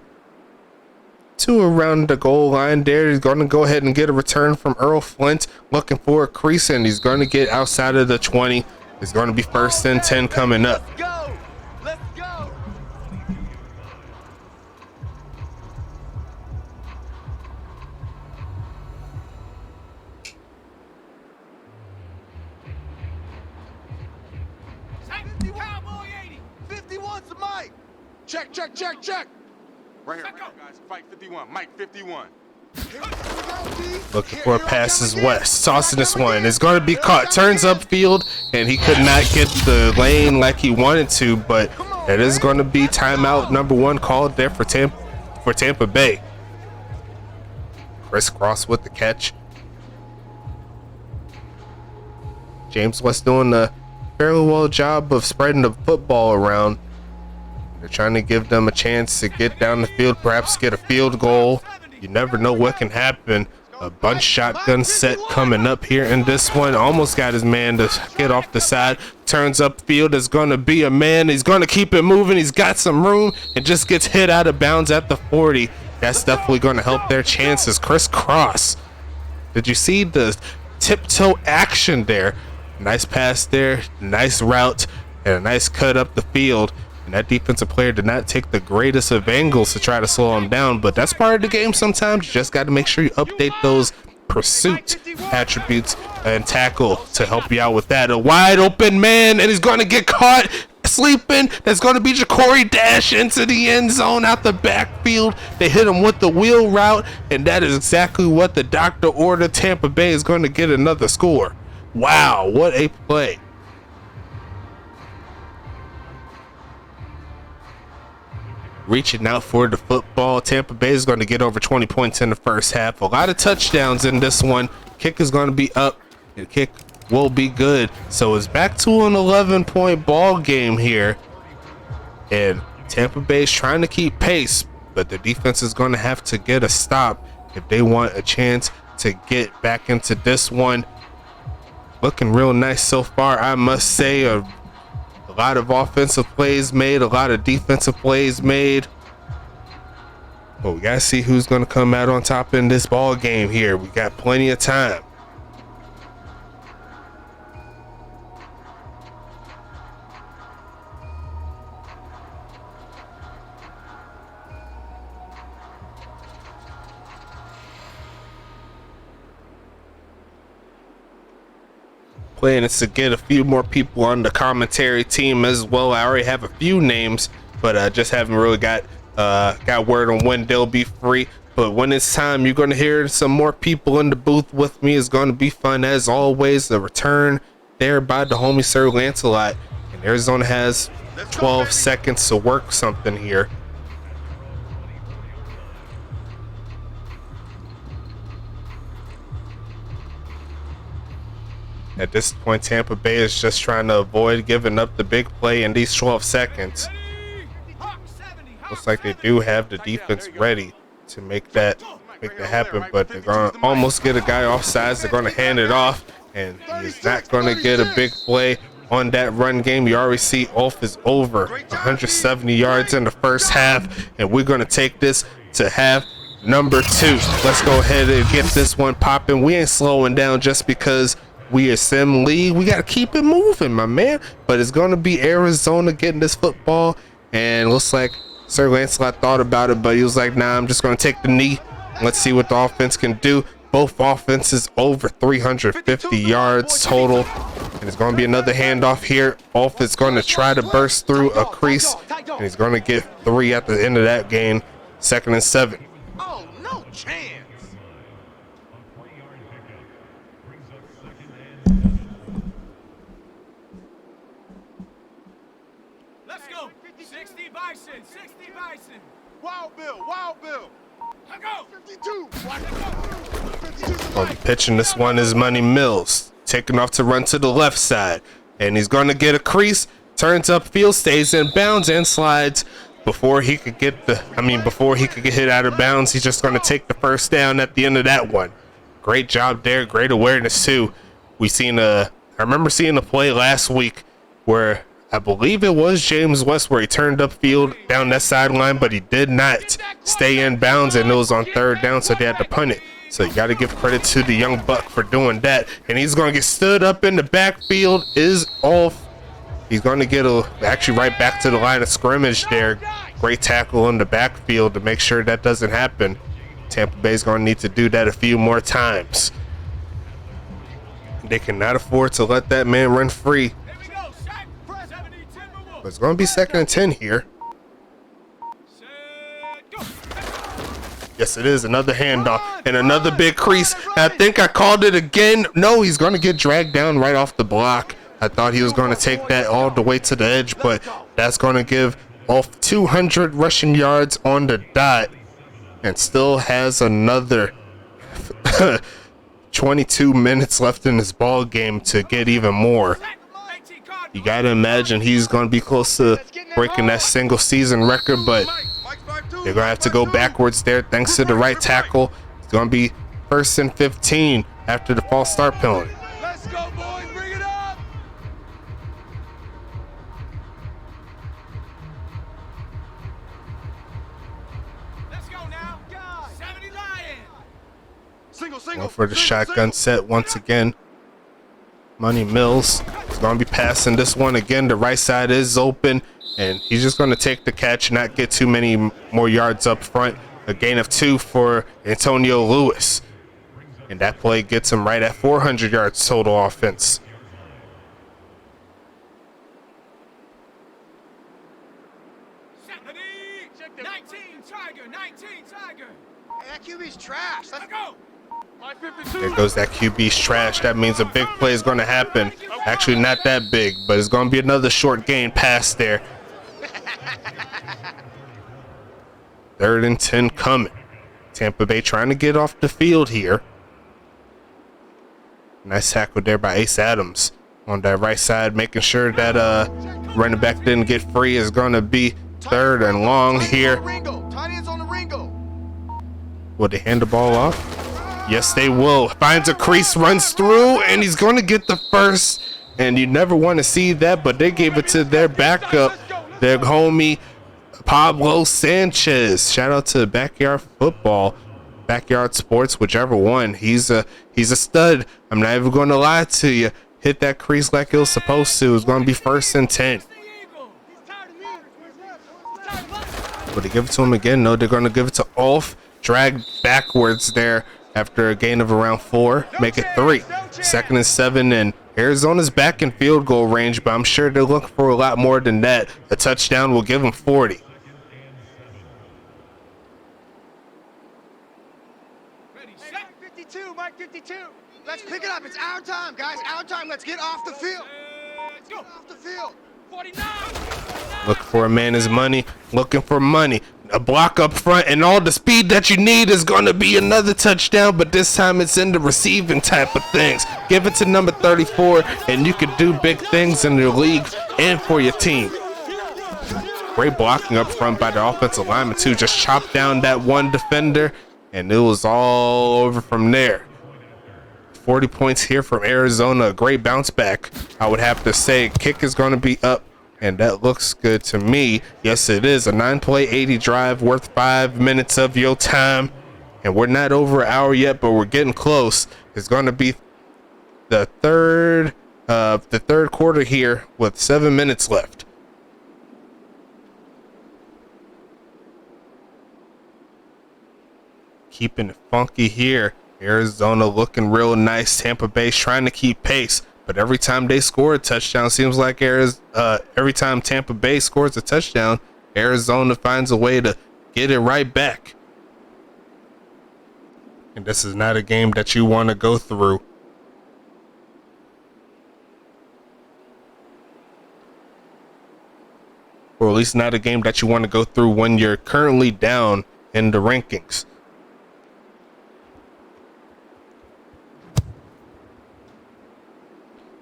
to around the goal line there. He's going to go ahead and get a return from Earl Flint, looking for a crease, and he's going to get outside of the 20. It's going to be 1st and 10 coming up. Let's go. Let's go. Cowboy 80. 51 to Mike. Check, check, check, check. Right here, guys. Fight 51. Mike 51. Looking for a pass is West. Tossing this one. It's going to be caught. Turns upfield, and he could not get the lane like he wanted to, but it is going to be timeout number 1 called there for Tampa Bay. Crisscross with the catch. James West doing a fairly well job of spreading the football around. They're trying to give them a chance to get down the field, perhaps get a field goal. You never know what can happen. A bunch shotgun set coming up here in this one. Almost got his man to get off the side. Turns upfield. Is going to be a man. He's going to keep it moving. He's got some room and just gets hit out of bounds at the 40. That's definitely going to help their chances. Crisscross. Did you see the tiptoe action there? Nice pass there. Nice route and a nice cut up the field. And that defensive player did not take the greatest of angles to try to slow him down, but that's part of the game sometimes. You just got to make sure you update those pursuit attributes and tackle to help you out with that. A wide open man, and he's going to get caught sleeping. That's going to be Ja'Cory Dash into the end zone out the backfield. They hit him with the wheel route, and that is exactly what the doctor ordered. Tampa Bay is going to get another score. Wow, what a play. Reaching out for the football. Tampa Bay is going to get over 20 points in the first half. A lot of touchdowns in this one. Kick is going to be up. The kick will be good. So it's back to an 11-point ball game here. And Tampa Bay is trying to keep pace, but the defense is going to have to get a stop if they want a chance to get back into this one. Looking real nice so far, I must say. A lot of offensive plays made, a lot of defensive plays made. But we gotta see who's gonna come out on top in this ball game here. We got plenty of time. Plan is to get a few more people on the commentary team as well. I already have a few names, but I just haven't really got word on when they'll be free. But when it's time, you're going to hear some more people in the booth with me. It's going to be fun as always. The return there by the homie Sir Lancelot, and Arizona has 12 seconds to work something here. At this point, Tampa Bay is just trying to avoid giving up the big play in these 12 seconds. Looks like they do have the defense ready to make that happen, but they're going to almost get a guy offsides. They're going to hand it off, and he's not going to get a big play on that run game. You already see Ulf is over 170 yards in the first half, and we're going to take this to half number 2. Let's go ahead and get this one popping. We ain't slowing down just because we are Sim League. We got to keep it moving, my man. But it's going to be Arizona getting this football. And it looks like Sir Lancelot thought about it, but he was like, nah, I'm just going to take the knee. Let's see what the offense can do. Both offenses over 350 yards total. And it's going to be another handoff here. Ulf is going to try to burst through a crease. And And he's going to get 3 at the end of that game. 2nd and 7. Oh, no chance. Let's go. 60 Bison, 60 Bison. Wild Bill, Wild Bill. Let's go. 52. On the pitching this one is Money Mills. Taking off to run to the left side. And he's going to get a crease. Turns upfield, stays in bounds, and slides. Before he could get hit out of bounds, he's just going to take the first down at the end of that one. Great job there. Great awareness too. I remember seeing a play last week where I believe it was James West where he turned upfield down that sideline, but he did not stay in bounds, and it was on 3rd down, so they had to punt it. So you got to give credit to the young buck for doing that. And he's going to get stood up in the backfield, is off. He's going to get actually right back to the line of scrimmage there. Great tackle in the backfield to make sure that doesn't happen. Tampa Bay's going to need to do that a few more times. They cannot afford to let that man run free. But it's going to be 2nd and 10 here. Yes, it is. Another handoff and another big crease. I think I called it again. No, he's going to get dragged down right off the block. I thought he was going to take that all the way to the edge, but that's going to give off 200 rushing yards on the dot, and still has another 22 minutes left in this ball game to get even more. You got to imagine he's going to be close to breaking that single season record, but they're going to have to go backwards there thanks to the right tackle. It's going to be 1st and 15 after the false start penalty. Let's go, boys. Bring it up. Let's go now. 70 Lion. Single. Going for the shotgun set once again. Money Mills is going to be passing this one again. The right side is open, and he's just going to take the catch, not get too many more yards up front. A gain of 2 for Antonio Lewis. And that play gets him right at 400 yards total offense. Hey, that QB's trash. Let's go. There goes that QB's trash. That means a big play is going to happen. Actually, not that big, but it's going to be another short gain pass there. 3rd and 10 coming. Tampa Bay trying to get off the field here. Nice tackle there by Ace Adams on that right side, making sure that running back didn't get free. Is going to be 3rd and long here. Will they hand the ball off? Yes, they will. Finds a crease, runs through, and he's going to get the first. And you never want to see that, but they gave it to their backup, their homie Pablo Sanchez. Shout out to Backyard Football, Backyard Sports, whichever one. He's a stud. I'm not even going to lie to you. Hit that crease like it was supposed to. It's going to be 1st and 10. Will they give it to him again? No, they're going to give it to Ulf. Drag backwards there after a gain of around 4. Make it 3. 2nd and 7, and Arizona's back in field goal range, but I'm sure they're looking for a lot more than that. A touchdown will give them 40. Mike 52, Mike 52. Let's pick it up. It's our time, guys. Our time. Let's get off the field. Let's go off the field. 49. Looking for a man is money. Looking for money. A block up front, and all the speed that you need is going to be another touchdown, but this time it's in the receiving type of things. Give it to number 34, and you can do big things in the league and for your team. Great blocking up front by the offensive lineman, too. Just chopped down that one defender, and it was all over from there. 40 points here from Arizona. A great bounce back, I would have to say. Kick is going to be up, and that looks good to me. Yes, it is. A 9-play, 80 drive worth 5 minutes of your time. And we're not over an hour yet, but we're getting close. It's going to be the third quarter here with 7 minutes left. Keeping it funky here. Arizona looking real nice. Tampa Bay's trying to keep pace. But every time they score a touchdown, seems like every time Tampa Bay scores a touchdown, Arizona finds a way to get it right back. And this is not a game that you want to go through. Or at least not a game that you want to go through when you're currently down in the rankings.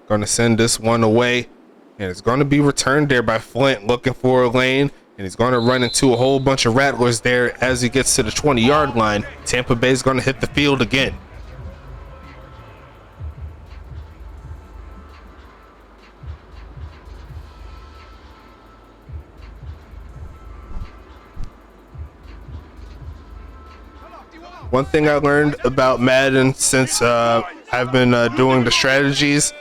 Going to send this one away, and it's going to be returned there by Flint, looking for a lane, and he's going to run into a whole bunch of Rattlers there as he gets to the 20-yard line. Tampa Bay is going to hit the field again. One thing I learned about Madden since I've been doing the strategies,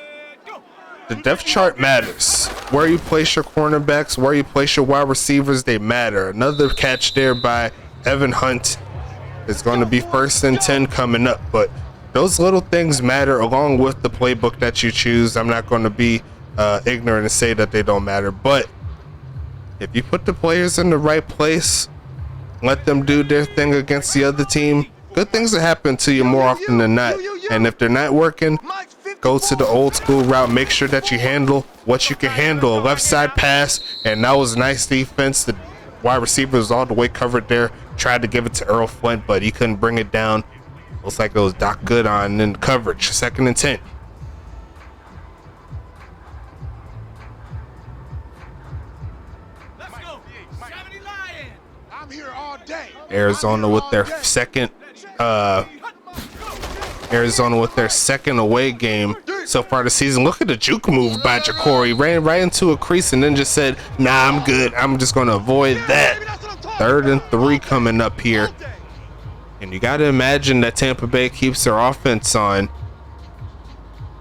the depth chart matters. Where you place your cornerbacks, where you place your wide receivers, they matter. Another catch there by Evan Hunt. It's going to be 1st and 10 coming up, but those little things matter along with the playbook that you choose. I'm not going to be ignorant and say that they don't matter, but if you put the players in the right place, let them do their thing against the other team, good things will happen to you more often than not. And if they're not working, go to the old school route. Make sure that you handle what you can handle. A left side pass, and that was nice defense. The wide receiver was all the way covered there. Tried to give it to Earl Flint, but he couldn't bring it down. Looks like it was Doc Good on in coverage. 2nd and 10. Let's go. 70 Lion. I'm here all day. Arizona with their second away game so far this season. Look at the juke move by Jacory. Ran right into a crease and then just said, nah, I'm good. I'm just going to avoid that. 3rd and 3 coming up here. And you got to imagine that Tampa Bay keeps their offense on.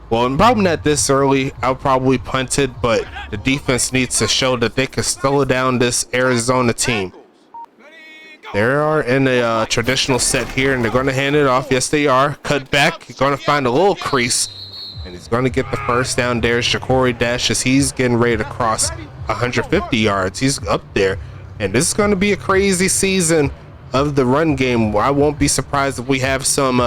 Well, probably not this early. I'll probably punt it, but the defense needs to show that they can slow down this Arizona team. They are in a traditional set here, and they're going to hand it off. Yes, they are. Cut back. You're going to find a little crease, and he's going to get the 1st down. There's Jacory Dash as he's getting ready to cross 150 yards. He's up there, and this is going to be a crazy season of the run game. I won't be surprised if we have some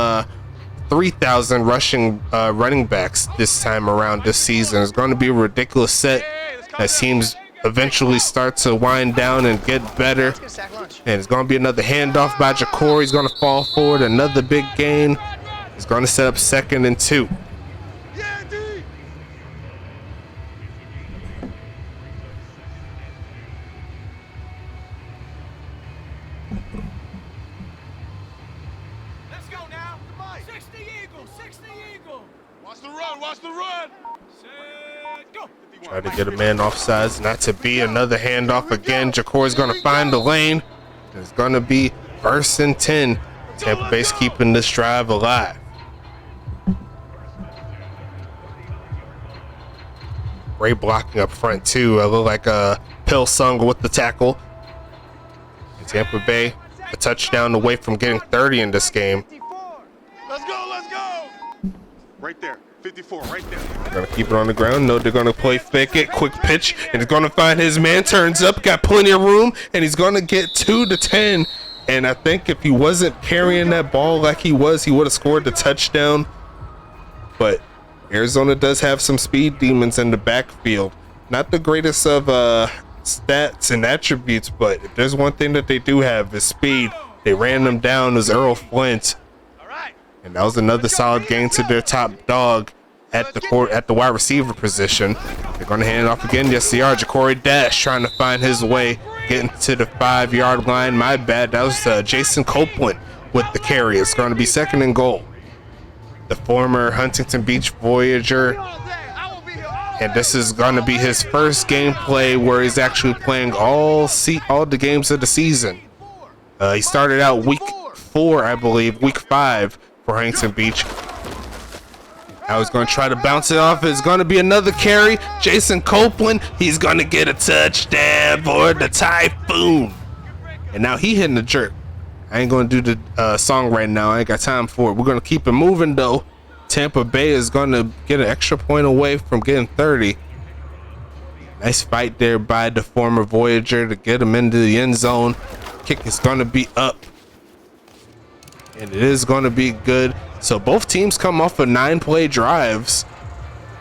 3,000 rushing running backs this time around this season. It's going to be a ridiculous set as teams eventually start to wind down and get better. And it's going to be another handoff by Jacory. He's going to fall forward. Another big gain. He's going to set up 2nd and 2. Let's go now. 60 Eagle. 60 Eagle. Watch the run. Watch the run. Set, go. Try to get a man offsides, not to be. Another handoff again. Jacory's going to find the lane. It's going to be 1st and 10. Tampa Bay's keeping this drive alive. Great blocking up front, too. I look like a Pilsung with the tackle. And Tampa Bay, a touchdown away from getting 30 in this game. Let's go. Let's go. Right there. 54 right there. They're going to keep it on the ground. No, they're going to play fake it. Quick pitch. And he's going to find his man. Turns up. Got plenty of room. And he's going to get 2 to 10. And I think if he wasn't carrying that ball like he was, he would have scored the touchdown. But Arizona does have some speed demons in the backfield. Not the greatest of stats and attributes, but if there's one thing that they do have is speed. They ran them down as Earl Flint. And that was another solid gain to their top dog at the wide receiver position. They're going to hand it off again. Yes, they are. Jacory Dash trying to find his way, getting to the 5-yard line. My bad. That was Jason Copeland with the carry. It's going to be 2nd and goal. The former Huntington Beach Voyager. And this is going to be his first gameplay where he's actually playing all the games of the season. He started out week 4, I believe, week 5. For Huntington Beach. I was going to try to bounce it off. It's going to be another carry. Jason Copeland. He's going to get a touchdown for the Typhoon. And now he hitting the jerk. I ain't going to do the song right now. I ain't got time for it. We're going to keep it moving, though. Tampa Bay is going to get an extra point away from getting 30. Nice fight there by the former Voyager to get him into the end zone. Kick is going to be up. And it is going to be good. So both teams come off of 9-play drives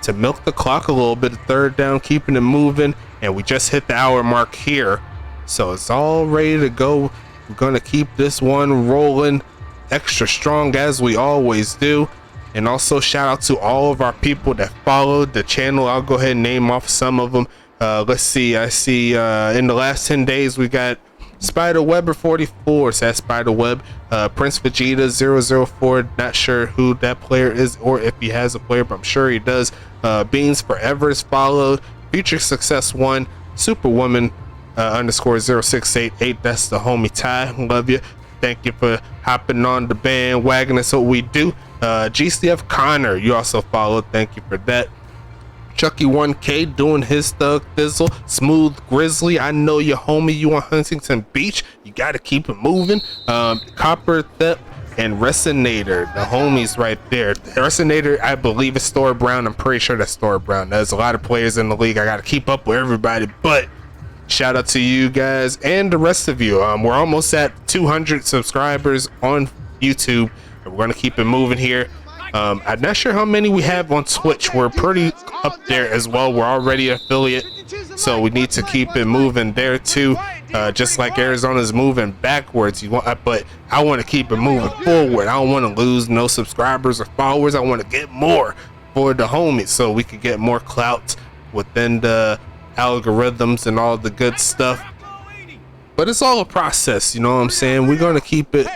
to milk the clock a little bit. Third down, keeping it moving. And we just hit the hour mark here. So it's all ready to go. We're going to keep this one rolling extra strong as we always do. And also shout out to all of our people that followed the channel. I'll go ahead and name off some of them. Let's see. I see in the last 10 days we got Spiderwebber 44, so that's Spiderweb. Prince Vegeta 004, not sure who that player is or if he has a player, but I'm sure he does. Beans Forever is followed. Future Success 1, Superwoman underscore 0688, that's the homie Ty. Love you. Thank you for hopping on the bandwagon. That's what we do. GCF Connor, you also followed. Thank you for that. Chucky 1K doing his thug thizzle. Smooth Grizzly, I know your homie, you on Huntington Beach, you gotta keep it moving. Copper Thep and Resonator, the homies right there. Resonator, I believe is Store Brown. I'm pretty sure that's Store Brown. There's a lot of players in the league, I gotta keep up with everybody, but shout out to you guys and the rest of you. We're almost at 200 subscribers on YouTube, and we're gonna keep it moving here. I'm not sure how many we have on Twitch. We're pretty up there as well. We're already an affiliate, so we need to keep it moving there too. Just like Arizona's moving backwards, but I want to keep it moving forward. I don't want to lose no subscribers or followers. I want to get more for the homies, so we can get more clout within the algorithms and all the good stuff. But it's all a process, you know what I'm saying? We're gonna keep it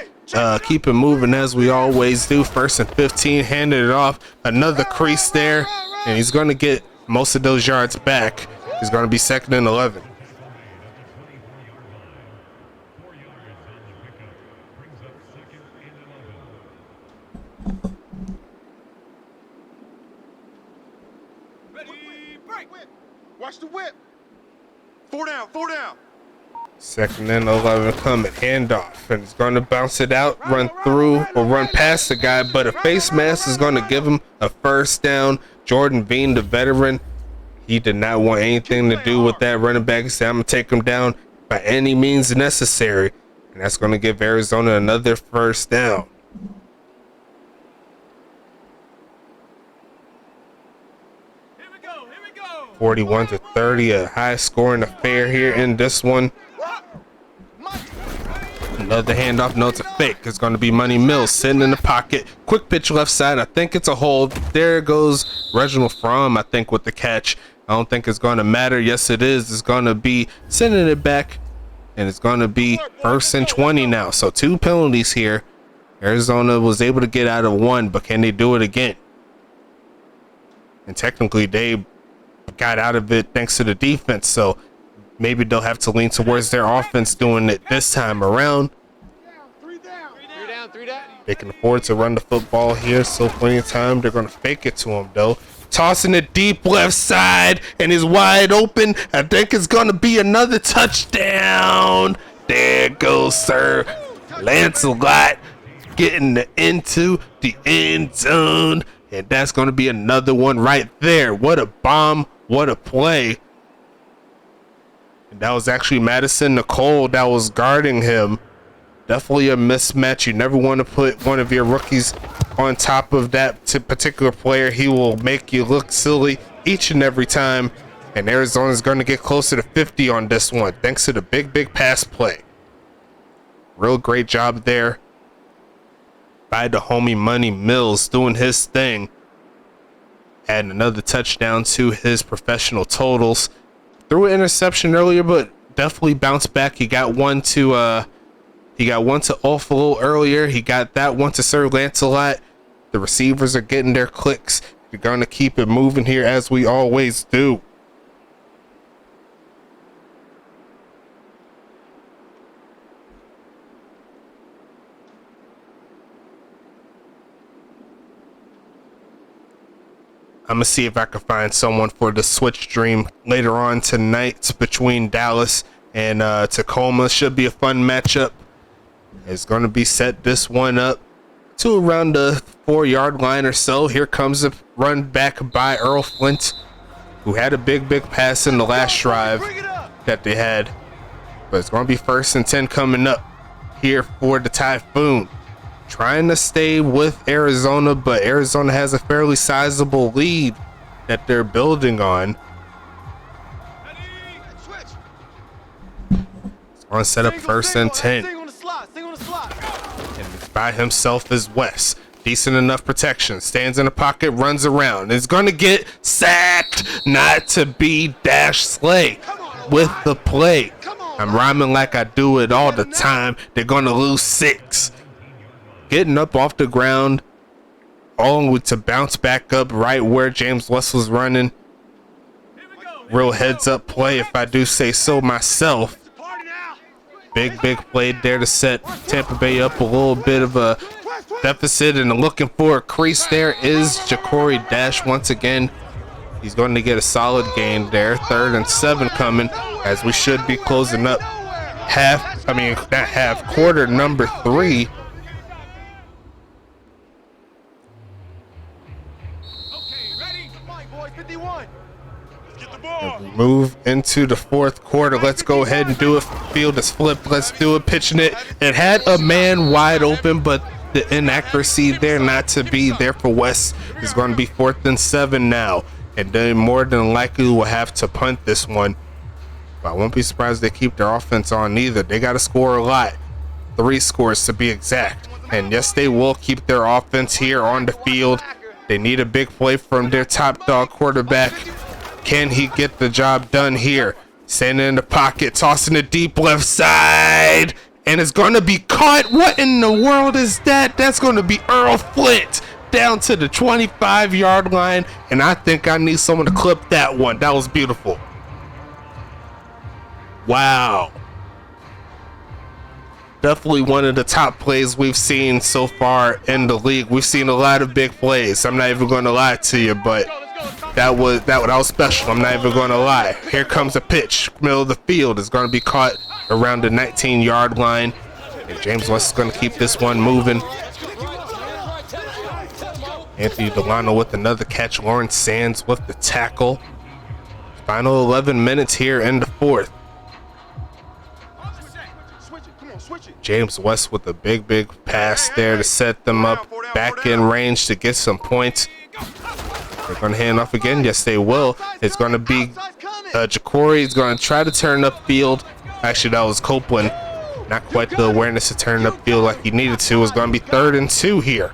moving as we always do. 1st and 15, handed it off. Another crease there, and he's going to get most of those yards back. He's going to be 2nd and 11. Ready, break. Watch the whip. 4 down, 4 down. 2nd and 11 coming, handoff, and he's going to bounce it out, run through or run past the guy, but a face mask is going to give him a 1st down. Jordan Bean, the veteran, he did not want anything to do with that running back. He said, I'm going to take him down by any means necessary, and that's going to give Arizona another 1st down. Here we go. 41-30, a high scoring affair here in this one. Another handoff, no, it's a fake. It's going to be Money Mills sitting in the pocket. Quick pitch left side. I think it's a hold. There goes Reginald Fromm, I think, with the catch. I don't think it's going to matter. Yes, it is. It's going to be sending it back, and it's going to be 1st and 20 now. So 2 penalties here. Arizona was able to get out of 1, but can they do it again? And technically, they got out of it thanks to the defense. So maybe they'll have to lean towards their offense doing it this time around. 3 down. They can afford to run the football here, so plenty of time. They're going to fake it to him, though. Tossing it deep left side, and he's wide open. I think it's going to be another touchdown. There goes Sir Lancelot getting into the end zone, and that's going to be another one right there. What a bomb. What a play. That was actually Madison Nicole that was guarding him. Definitely a mismatch. You never want to put one of your rookies on top of that particular player. He will make you look silly each and every time. And Arizona's going to get closer to 50 on this one, thanks to the big pass play. Real great job there by the homie Money Mills doing his thing. Adding another touchdown to his professional totals. Threw an interception earlier, but definitely bounced back. He got one to Offalo earlier. He got that one to Sir Lancelot. The receivers are getting their clicks. You're going to keep it moving here as we always do. I'm going to see if I can find someone for the Switch stream later on tonight between Dallas and Tacoma. Should be a fun matchup. It's going to be set this one up to around the 4-yard line or so. Here comes a run back by Earl Flint. who had a big pass in the last drive that they had. But it's going to be 1st and 10 coming up here for the Typhoon. Trying to stay with Arizona, but Arizona has a fairly sizable lead that they're building on. It's going to set up 1st and 10. And it's by himself is West. Decent enough protection. Stands in the pocket, runs around. It's going to get sacked. Not to be Dash Slay with the play. I'm rhyming like I do it all the time. They're going to lose 6. Getting up off the ground, only to bounce back up right where James West was running. Real heads up play, if I do say so myself. Big play there to set Tampa Bay up a little bit of a deficit, and looking for a crease there is Ja'Cory Dash once again. He's going to get a solid gain there. 3rd and 7 coming as we should be closing up quarter number 3. Move into the 4th quarter. Let's go ahead and do it. Field is flipped. Let's do it. Pitching it. It had a man wide open, but the inaccuracy there not to be there for West is going to be 4th and 7 now. And they more than likely will have to punt this one. But I won't be surprised they keep their offense on either. They got to score a lot. 3 scores to be exact. And yes, they will keep their offense here on the field. They need a big play from their top dog quarterback. Can he get the job done here? Standing in the pocket, tossing it deep left side. And it's going to be caught. What in the world is that? That's going to be Earl Flint down to the 25-yard line. And I think I need someone to clip that one. That was beautiful. Wow. Definitely one of the top plays we've seen so far in the league. We've seen a lot of big plays. I'm not even going to lie to you, but that was special. I'm not even going to lie. Here comes a pitch. Middle of the field is going to be caught around the 19-yard line. And James West is going to keep this one moving. Anthony Delano with another catch. Lawrence Sands with the tackle. Final 11 minutes here in the 4th. James West with a big pass there to set them up back in range to get some points. They're going to hand off again. Yes, they will. It's going to be Ja'Cory. He's going to try to turn upfield. Actually, that was Copeland. Not quite the awareness to turn upfield like he needed to. It's going to be 3rd and 2 here.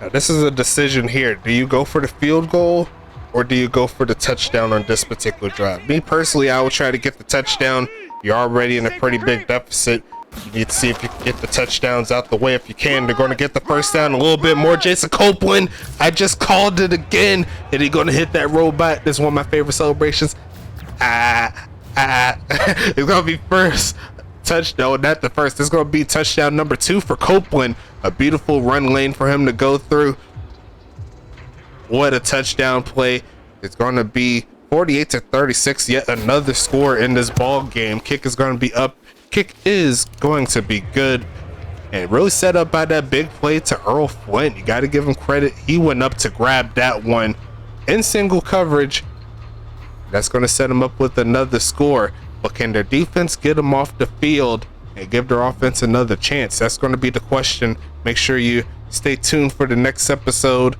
Now, this is a decision here. Do you go for the field goal or do you go for the touchdown on this particular drive? Me personally, I would try to get the touchdown. You're already in a pretty big deficit. You need to see if you can get the touchdowns out the way if you can. They're going to get the first down a little bit more. Jason Copeland, I just called it again. And he's going to hit that robot. This is one of my favorite celebrations. It's going to be first touchdown. Not the first. It's going to be touchdown number 2 for Copeland. A beautiful run lane for him to go through. What a touchdown play. It's going to be 48-36. Yet another score in this ball game. Kick is going to be up. Kick is going to be good, and really set up by that big play to Earl Flint. You got to give him credit. He went up to grab that one in single coverage. That's going to set him up with another score. But can their defense get them off the field and give their offense another chance? That's going to be the question. Make sure you stay tuned for the next episode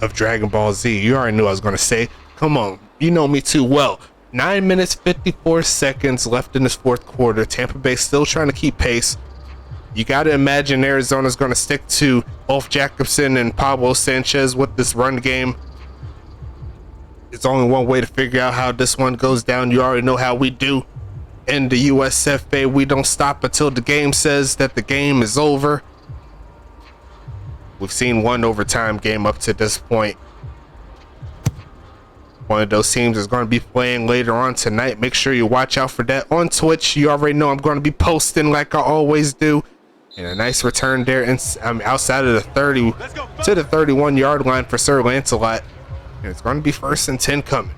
of Dragon Ball Z. You already knew I was going to say. Come on, you know me too well. 9 minutes 54 seconds left in this 4th quarter. Tampa Bay still trying to keep pace. You got to imagine Arizona's going to stick to Ulf Jacobson and Pablo Sanchez with this run game. It's only one way to figure out how this one goes down. You already know how we do in the USFA. We don't stop until the game says that the game is over. We've seen one overtime game up to this point. One of those teams is going to be playing later on tonight. Make sure you watch out for that on Twitch. You already know I'm going to be posting like I always do. And a nice return there outside of the 30 to the 31-yard line for Sir Lancelot. And it's going to be 1st and 10 coming.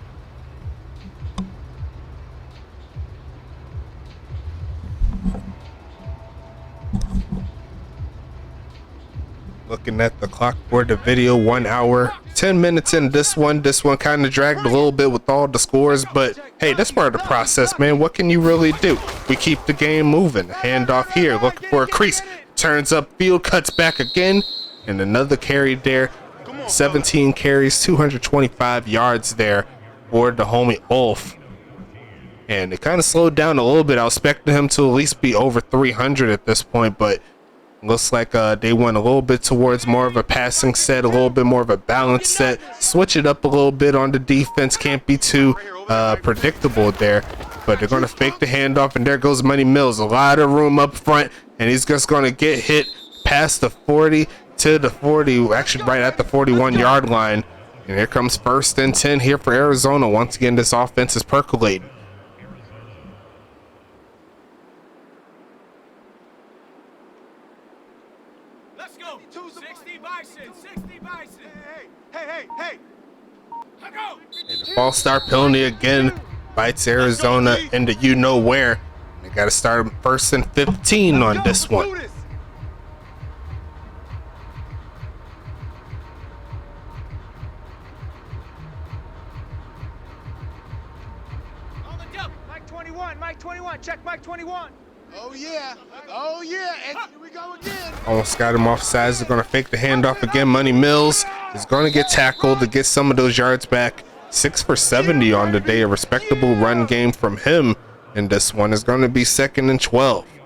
Looking at the clock for the video, 1 hour, 10 minutes in this one. This one kind of dragged a little bit with all the scores, but hey, that's part of the process, man. What can you really do? We keep the game moving. Handoff here, looking for a crease. Turns up field, cuts back again, and another carry there. 17 carries, 225 yards there for the homie Ulf. And it kind of slowed down a little bit. I was expecting him to at least be over 300 at this point, but looks like they went a little bit towards more of a passing set, a little bit more of a balanced set. Switch it up a little bit on the defense. Can't be too predictable there. But they're going to fake the handoff, and there goes Money Mills. A lot of room up front, and he's just going to get hit past the 40 to the 40, actually right at the 41-yard line. And here comes 1st and 10 here for Arizona. Once again, this offense is percolating. Let's go. 60 Bison. 60 Bison. Hey. Go. And the false start penalty again bites Arizona into you-know-where. They got to start 1st and 15 on this one. On the jump. Mike 21. Check Mike 21. Oh yeah, and here we go again. Almost got him off sides. They're going to fake the handoff again. Money Mills is going to get tackled to get some of those yards back. 6 for 70 on the day. A respectable run game from him. And this one is going to be 2nd and 12. Here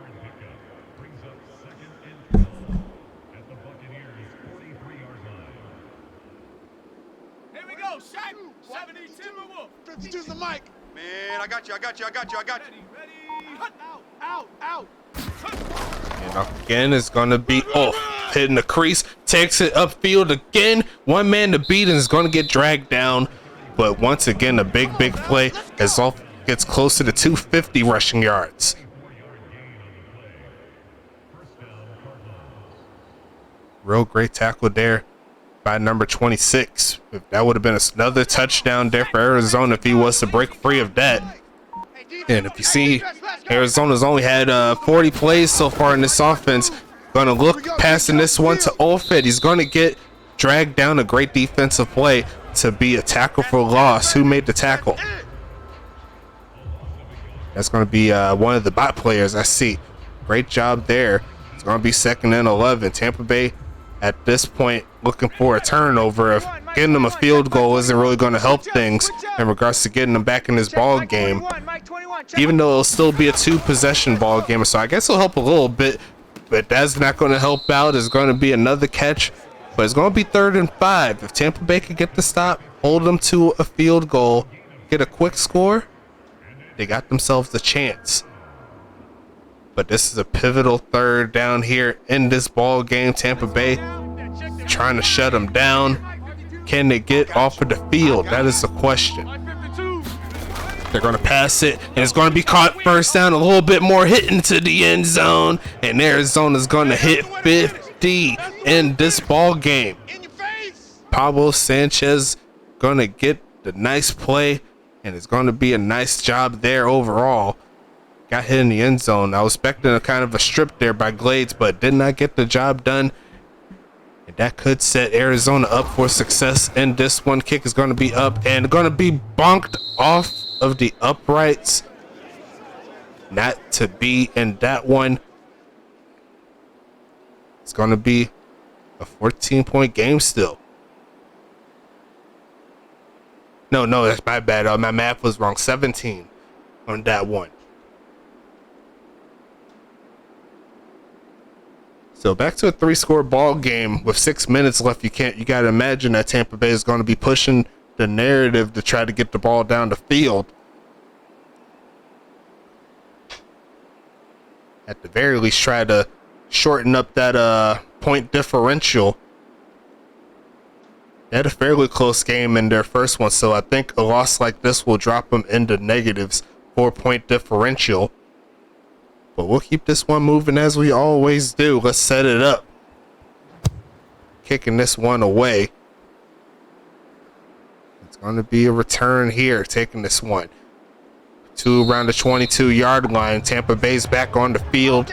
we go. Shaq. 70 Timberwolf. 52's the mic. Man, I got you. Ready. Out. And again, it's going to be hitting the crease. Takes it upfield again. One man to beat and is going to get dragged down. But once again, a big play as Ulf gets closer to 250 rushing yards. Real great tackle there by number 26. That would have been another touchdown there for Arizona if he was to break free of that. And if you see, Arizona's only had 40 plays so far in this offense. Going to look passing this one to Olfed. He's going to get dragged down. A great defensive play to be a tackle for loss. Who made the tackle? That's going to be one of the bot players. I see. Great job there. It's going to be 2nd and 11. Tampa Bay at this point looking for a turnover. If getting them a field goal isn't really going to help things in regards to getting them back in this ball game, even though it'll still be a 2-possession ball game. So I guess it'll help a little bit, but that's not going to help out. There's going to be another catch, but it's going to be 3rd and 5. If Tampa Bay could get the stop, hold them to a field goal, get a quick score, they got themselves a chance. But this is a pivotal 3rd down here in this ball game. Tampa Bay trying to shut them down. Can they get off of the field? That is the question. They're going to pass it, and it's going to be caught 1st down. A little bit more hit into the end zone, and Arizona's going to hit 50 in this ball game. Pablo Sanchez going to get the nice play, and it's going to be a nice job there overall. Got hit in the end zone. I was expecting a kind of a strip there by Glades, but did not get the job done. And that could set Arizona up for success. And this one kick is going to be up and going to be bonked off of the uprights. Not to be in that one. It's going to be a 14-point game still. No, that's my bad. My math was wrong. 17 on that one. So back to a 3-score ball game with 6 minutes left. You got to imagine that Tampa Bay is going to be pushing the narrative to try to get the ball down the field. At the very least, try to shorten up that point differential. They had a fairly close game in their first one, so I think a loss like this will drop them into negatives, 4-point differential. But we'll keep this one moving as we always do. Let's set it up. Kicking this one away. It's going to be a return here, taking this one to around the 22-yard line. Tampa Bay's back on the field.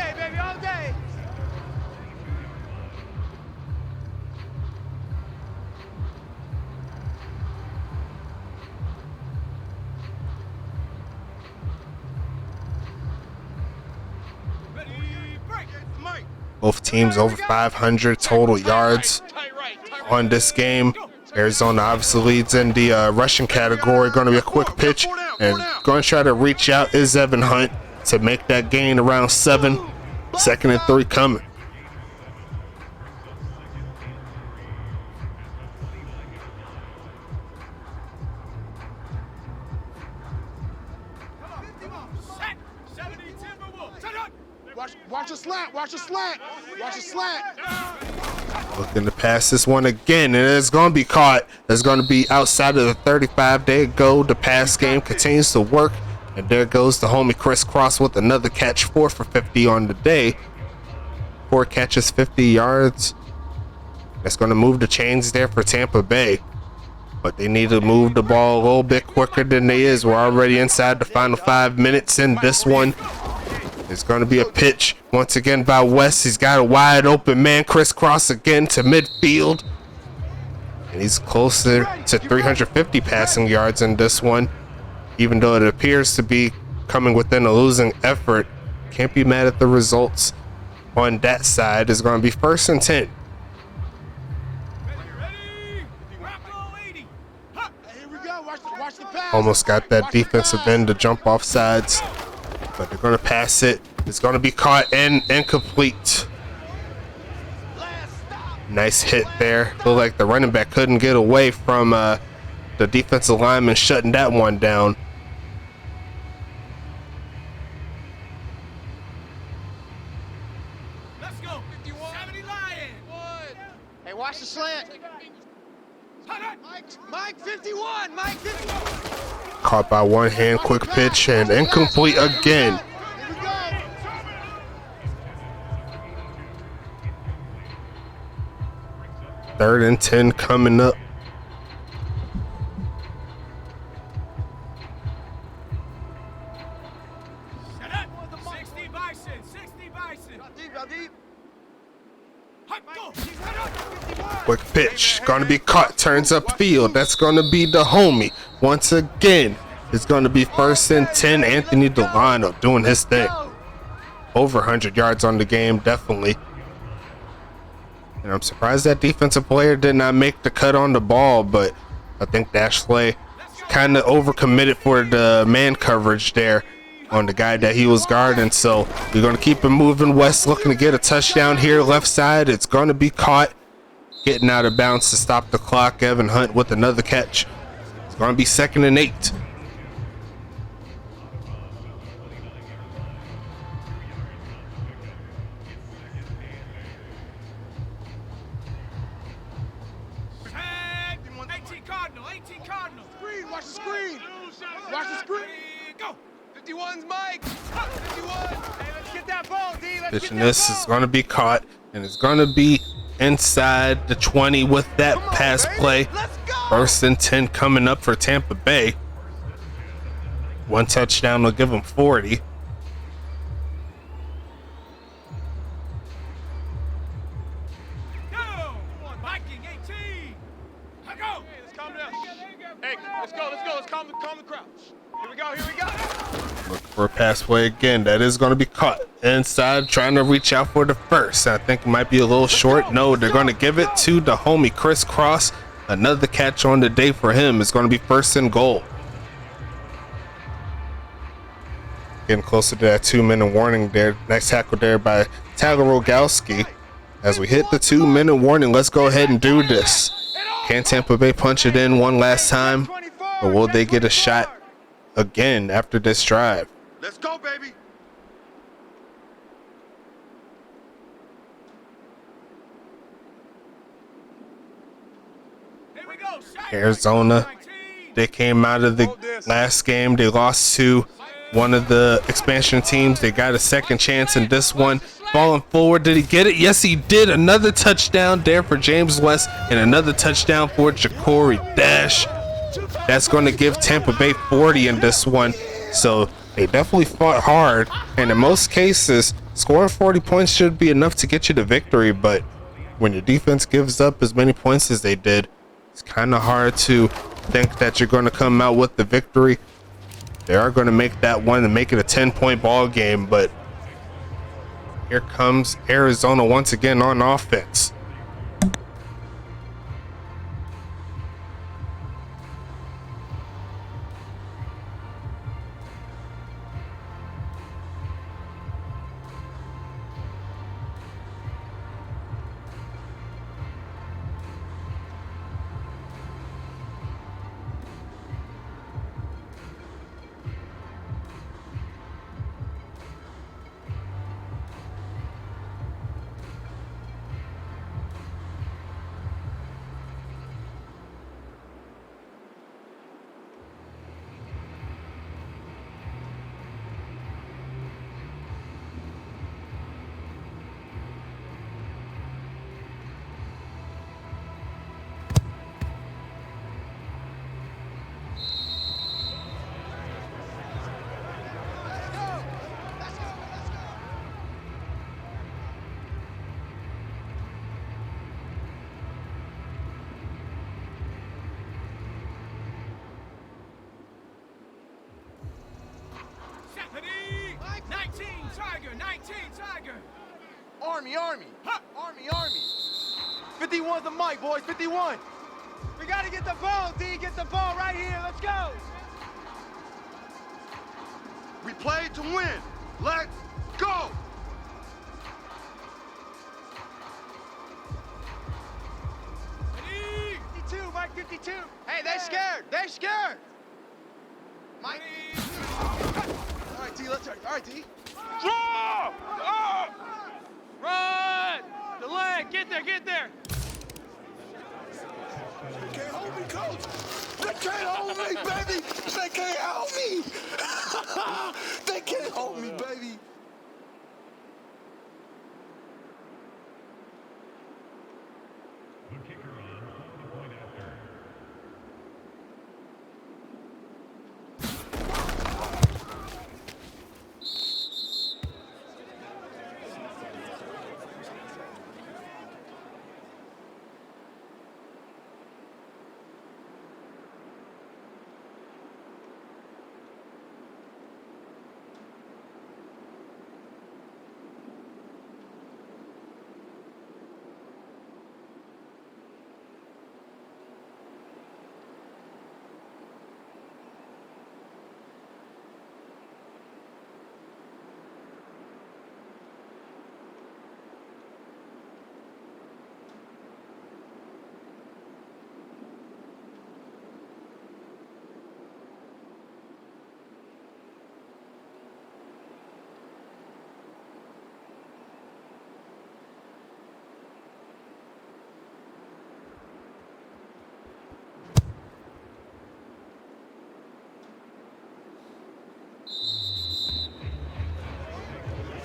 Both teams over 500 total yards on this game. Arizona obviously leads in the rushing category. Going to be a quick pitch, and going to try to reach out is Evan Hunt to make that gain around 7. 2nd and 3 coming. Watch the slant. Watch the slant. Watch the slant. Looking to pass this one again, and it's going to be caught. It's going to be outside of the 35. There you go. The pass game continues to work, and there goes the homie Crisscross with another catch. 4 for 50 on the day. 4 catches, 50 yards. That's going to move the chains there for Tampa Bay, but they need to move the ball a little bit quicker than they is. We're already inside the final 5 minutes in this one. It's going to be a pitch once again by West. He's got a wide open man. Crisscross again to midfield, and he's closer to 350 passing yards in this one, even though it appears to be coming within a losing effort. Can't be mad at the results on that side. It's going to be 1st and 10. Watch the pass. Almost got that defensive end to jump off sides, but they're going to pass it. It's going to be caught and incomplete. Nice hit there. Looked like the running back couldn't get away from the defensive lineman shutting that one down. Let's go. 70 Lions. Hey, watch the slant. Mike 51. Mike 51. Caught by one hand, quick pitch, and incomplete again. Here we go. 3rd and 10 coming up. Shut up. 60 Bison. 60 Bison. Got deep. Quick pitch, gonna be caught, turns upfield. That's gonna be the homie. Once again, it's gonna be 1st and 10. Anthony Delano doing his thing. Over 100 yards on the game, definitely. And I'm surprised that defensive player did not make the cut on the ball, but I think Dashley kind of overcommitted for the man coverage there on the guy that he was guarding. So we're going to keep it moving. West looking to get a touchdown here, left side. It's going to be caught, getting out of bounds to stop the clock. Evan Hunt with another catch. It's going to be 2nd and 8. Watch the screen. Watch the screen. Go. 51's Mike. 51. Hey, let's get that ball, D. Let's Pitching get that this ball. is going to be caught, and it's going to be inside the 20 with that pass play. Let's go. 1st and 10 coming up for Tampa Bay. 1 touchdown will give them 40. Go. Viking 18. Go. Let's calm down. Hey, let's go. Let's calm the crowd. Here we go. Looking for a pass play again. That is going to be caught inside, trying to reach out for the first. I think it might be a little short. No, they're going to give it to the homie Crisscross. Another catch on the day for him. It's going to be 1st and goal. Getting closer to that 2-minute warning there. Next tackle there by Tyler Rogalski. As we hit the 2-minute warning, let's go ahead and do this. Can Tampa Bay punch it in one last time, or will they get a shot again after this drive? Let's go, baby. Here we go. Arizona, they came out of the last game. They lost to one of the expansion teams. They got a second chance in this one. Falling forward, did he get it? Yes, he did. Another touchdown there for James West, and another touchdown for Ja'Cory Dash. That's going to give Tampa Bay 40 in this one. So they definitely fought hard, and in most cases, scoring 40 points should be enough to get you the victory. But when your defense gives up as many points as they did, it's kind of hard to think that you're going to come out with the victory. They are going to make that one and make it a 10-point ball game, but Here comes Arizona once again on offense. Stephanie! 19 Tiger, 19 Tiger. Army, Army. Huh. Army, Army. 51's the mic, boys, 51. We gotta get the ball, D. Get the ball right here. Let's go. We play to win. Let's go. 52, Mike 52. Hey, they're scared. They're scared. Mike. All right, D, let's start. All right, D. Draw! Oh! Run! Delay! Get there, get there! They can't hold me, coach! They can't hold me, baby! They can't hold me! They can't hold me, baby!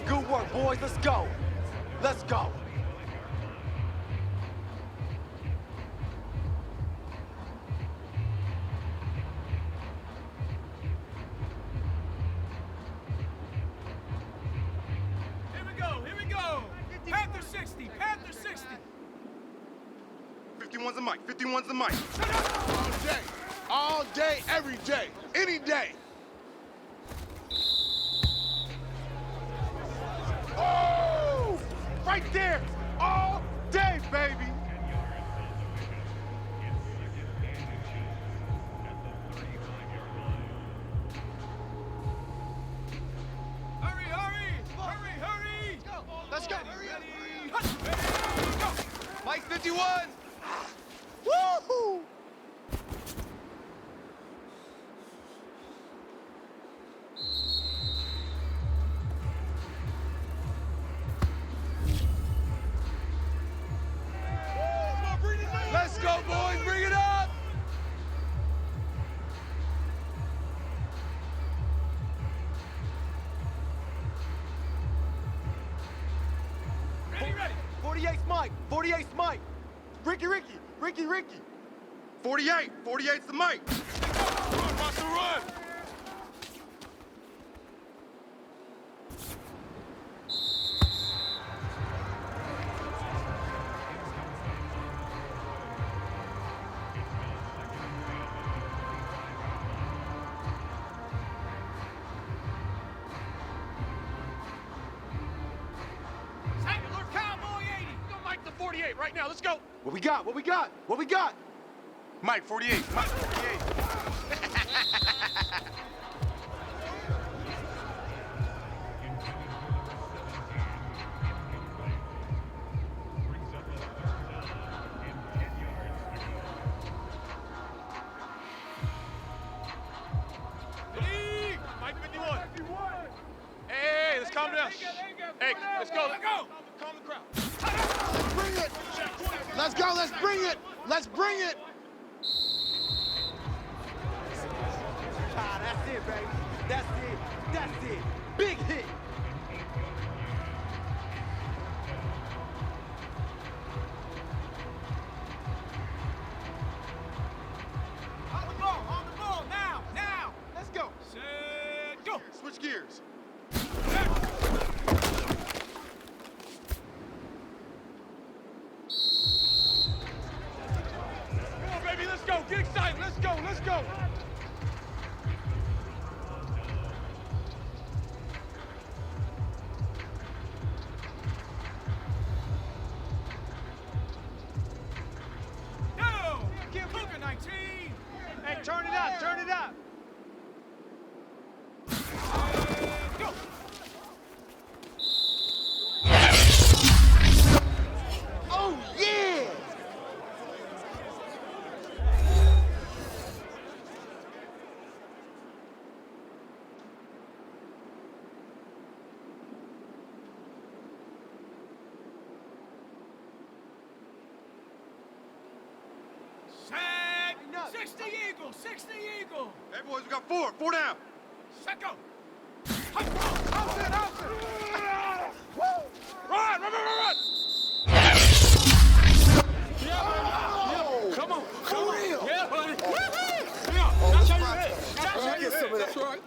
Good work, boys. Let's go. Let's go. Here we go, here we go. Panther 60, Panther 60. 51's the mic. 51's the mic. All day, every day, any day! Oh! Right there. All day, baby. Hurry, hurry, hurry, hurry. Let's go. Hurry up. Mike 51. Woohoo! Let's go, boys. Bring it up. Ready, ready. 48's Mike. 48's Mike. Ricky. 48. 48's the mic. Run, Buster, run! right now. Let's go. What we got? What we got? What we got? Mike, 48. Mike, 48. Mike 51. Hey, let's calm down. Hey, let's go. Let's go. Calm the crowd. Bring it. Let's go. Let's bring it. Let's bring it. Ah, that's it, baby. That's it. That's it. Big hit. On the ball, now. Let's go. Set, go. Switch gears. Come on, baby, let's go. Get excited. Let's go. Let's go. Go. Cougar 19. Hey, turn it up. Turn it up. Go. Oh, yeah. Set. 60 Eagle. 60 Eagle. Hey, boys, we got four. Four down. Set, go. Run. Come on. For real. Yeah, buddy. Get some of that. Right.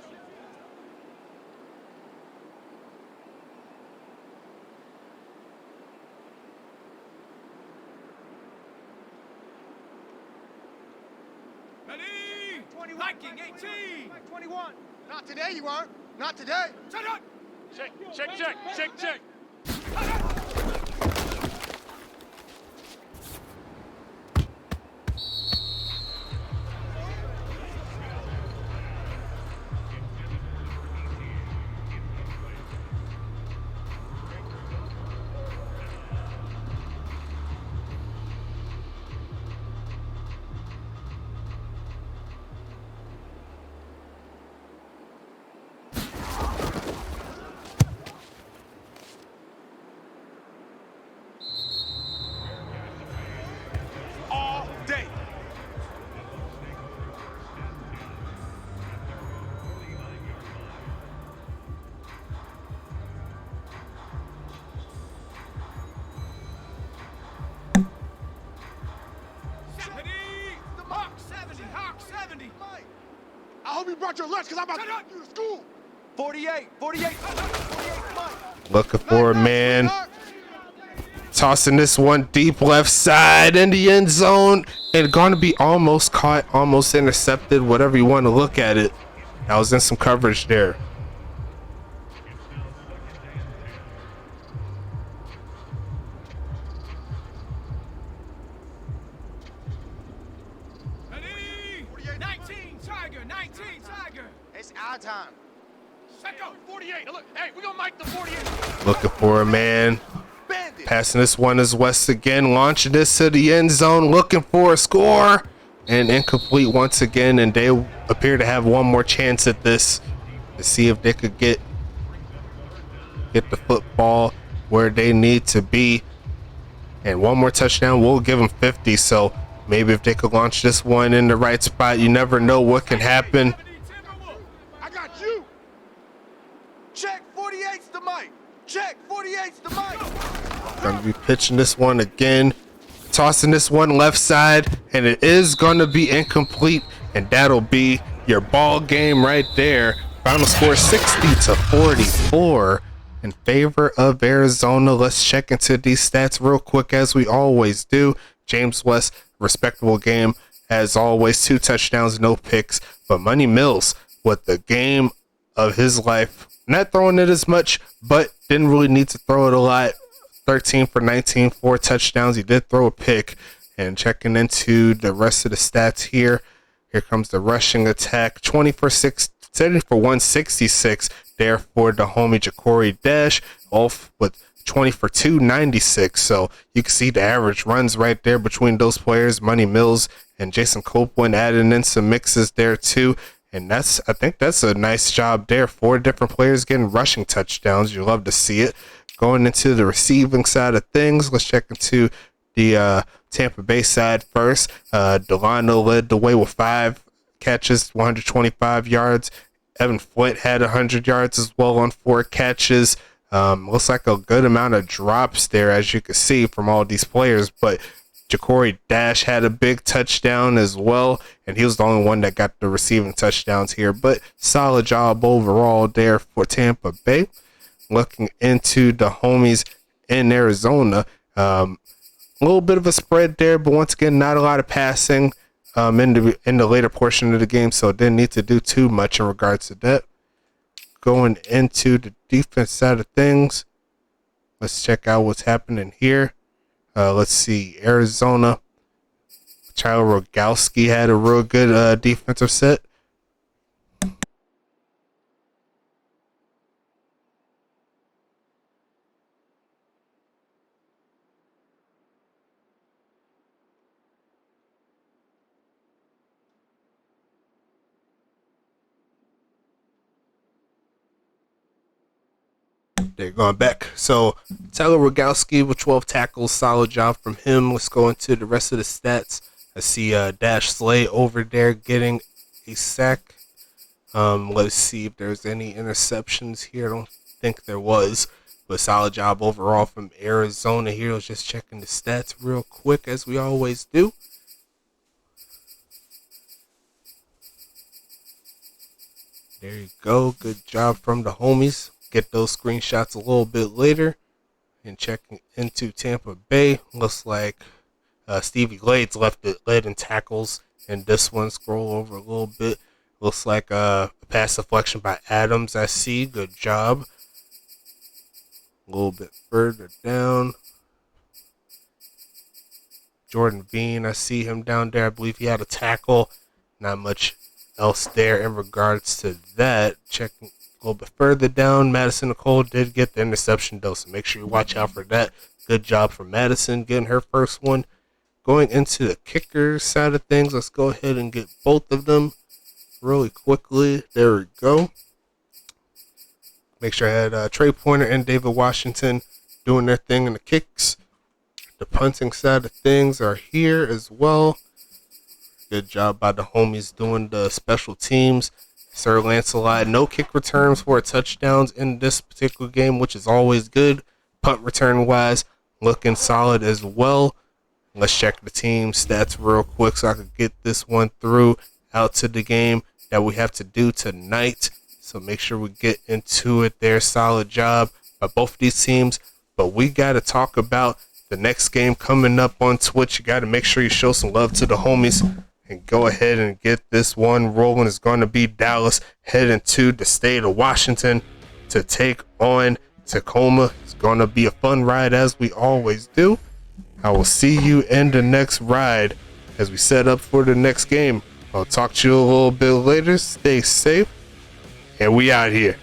Ready? 21. 18. 21. Not today, you aren't. Not today. Set up. Check. All day. The Hawk 70. Hawk 70. I hope you brought your lunch because I'm about to Shut up. go to school. 48. 48. 48. Mike. Looking for a man. Tossing this one deep left side in the end zone. And going to be almost caught, almost intercepted, whatever you want to look at it. I was in some coverage there. Ready? 19. Tiger. 19. Tiger. It's our time. Set, go. 48. Look, hey, we're going to mic the 48. Looking for a man. Bandit. Passing this one is West again. Launching this to the end zone. Looking for a score. And incomplete once again. And they appear to have one more chance at this. To see if they could get the football where they need to be. And one more touchdown will give them 50. So maybe if they could launch this one in the right spot, you never know what can happen. I got you. Check 48's the mic. Check 48's the mic. Gonna be pitching this one again, tossing this one left side, and it is gonna be incomplete, and that'll be your ball game right there. Final score 60-44 in favor of Arizona. Let's check into these stats real quick as we always do. James West, respectable game as always, 2 touchdowns, no picks, but Money Mills with the game of his life. Not throwing it as much, but didn't really need to throw it a lot. 13 for 19, 4 touchdowns. He did throw a pick. And checking into the rest of the stats here. Here comes the rushing attack. 20 for 166 there for the homie Ja'Cory Dash. Off with 20 for 296. So you can see the average runs right there between those players. Money Mills and Jason Copeland adding in some mixes there too. And I think that's a nice job there. 4 different players getting rushing touchdowns. You love to see it. Going into the receiving side of things, let's check into the Tampa Bay side first. Delano led the way with 5 catches, 125 yards. Evan Flint had 100 yards as well on 4 catches. Looks like a good amount of drops there, as you can see from all these players. But Ja'Cory Dash had a big touchdown as well, and he was the only one that got the receiving touchdowns here. But solid job overall there for Tampa Bay. Looking into the homies in Arizona, a little bit of a spread there, but once again, not a lot of passing in the later portion of the game, so didn't need to do too much in regards to that. Going into the defense side of things, let's check out what's happening here. Let's see, Arizona, Tyler Rogowski had a real good defensive set. They're going back. So Tyler Rogowski with 12 tackles, solid job from him. Let's go into the rest of the stats. I see Dash Slay over there getting a sack. Let's see if there's any interceptions here. I don't think there was, but solid job overall from Arizona here. Let's just checking the stats real quick, as we always do. There you go. Good job from the homies. Get those screenshots a little bit later. And checking into Tampa Bay, looks like Stevie Glades led in tackles. And this one, scroll over a little bit, looks like a pass deflection by Adams. I see. Good job. A little bit further down, Jordan Bean, I see him down there. I believe he had a tackle. Not much else there in regards to that. Checking a little bit further down, Madison Nicole did get the interception though, so make sure you watch out for that. Good job for Madison getting her first one. Going into the kicker side of things, let's go ahead and get both of them really quickly. There we go. Make sure I had Trey Pointer and David Washington doing their thing in the kicks. The punting side of things are here as well. Good job by the homies doing the special teams. Sir Lancelot, no kick returns for touchdowns in this particular game, which is always good. Punt return wise, looking solid as well. Let's check the team stats real quick so I can get this one through out to the game that we have to do tonight. So make sure we get into it there. Solid job by both of these teams. But we got to talk about the next game coming up on Twitch. You got to make sure you show some love to the homies and go ahead and get this one rolling. It's going to be Dallas heading to the state of Washington to take on Tacoma. It's going to be a fun ride as we always do. I will see you in the next ride as we set up for the next game. I'll talk to you a little bit later. Stay safe. And we out here.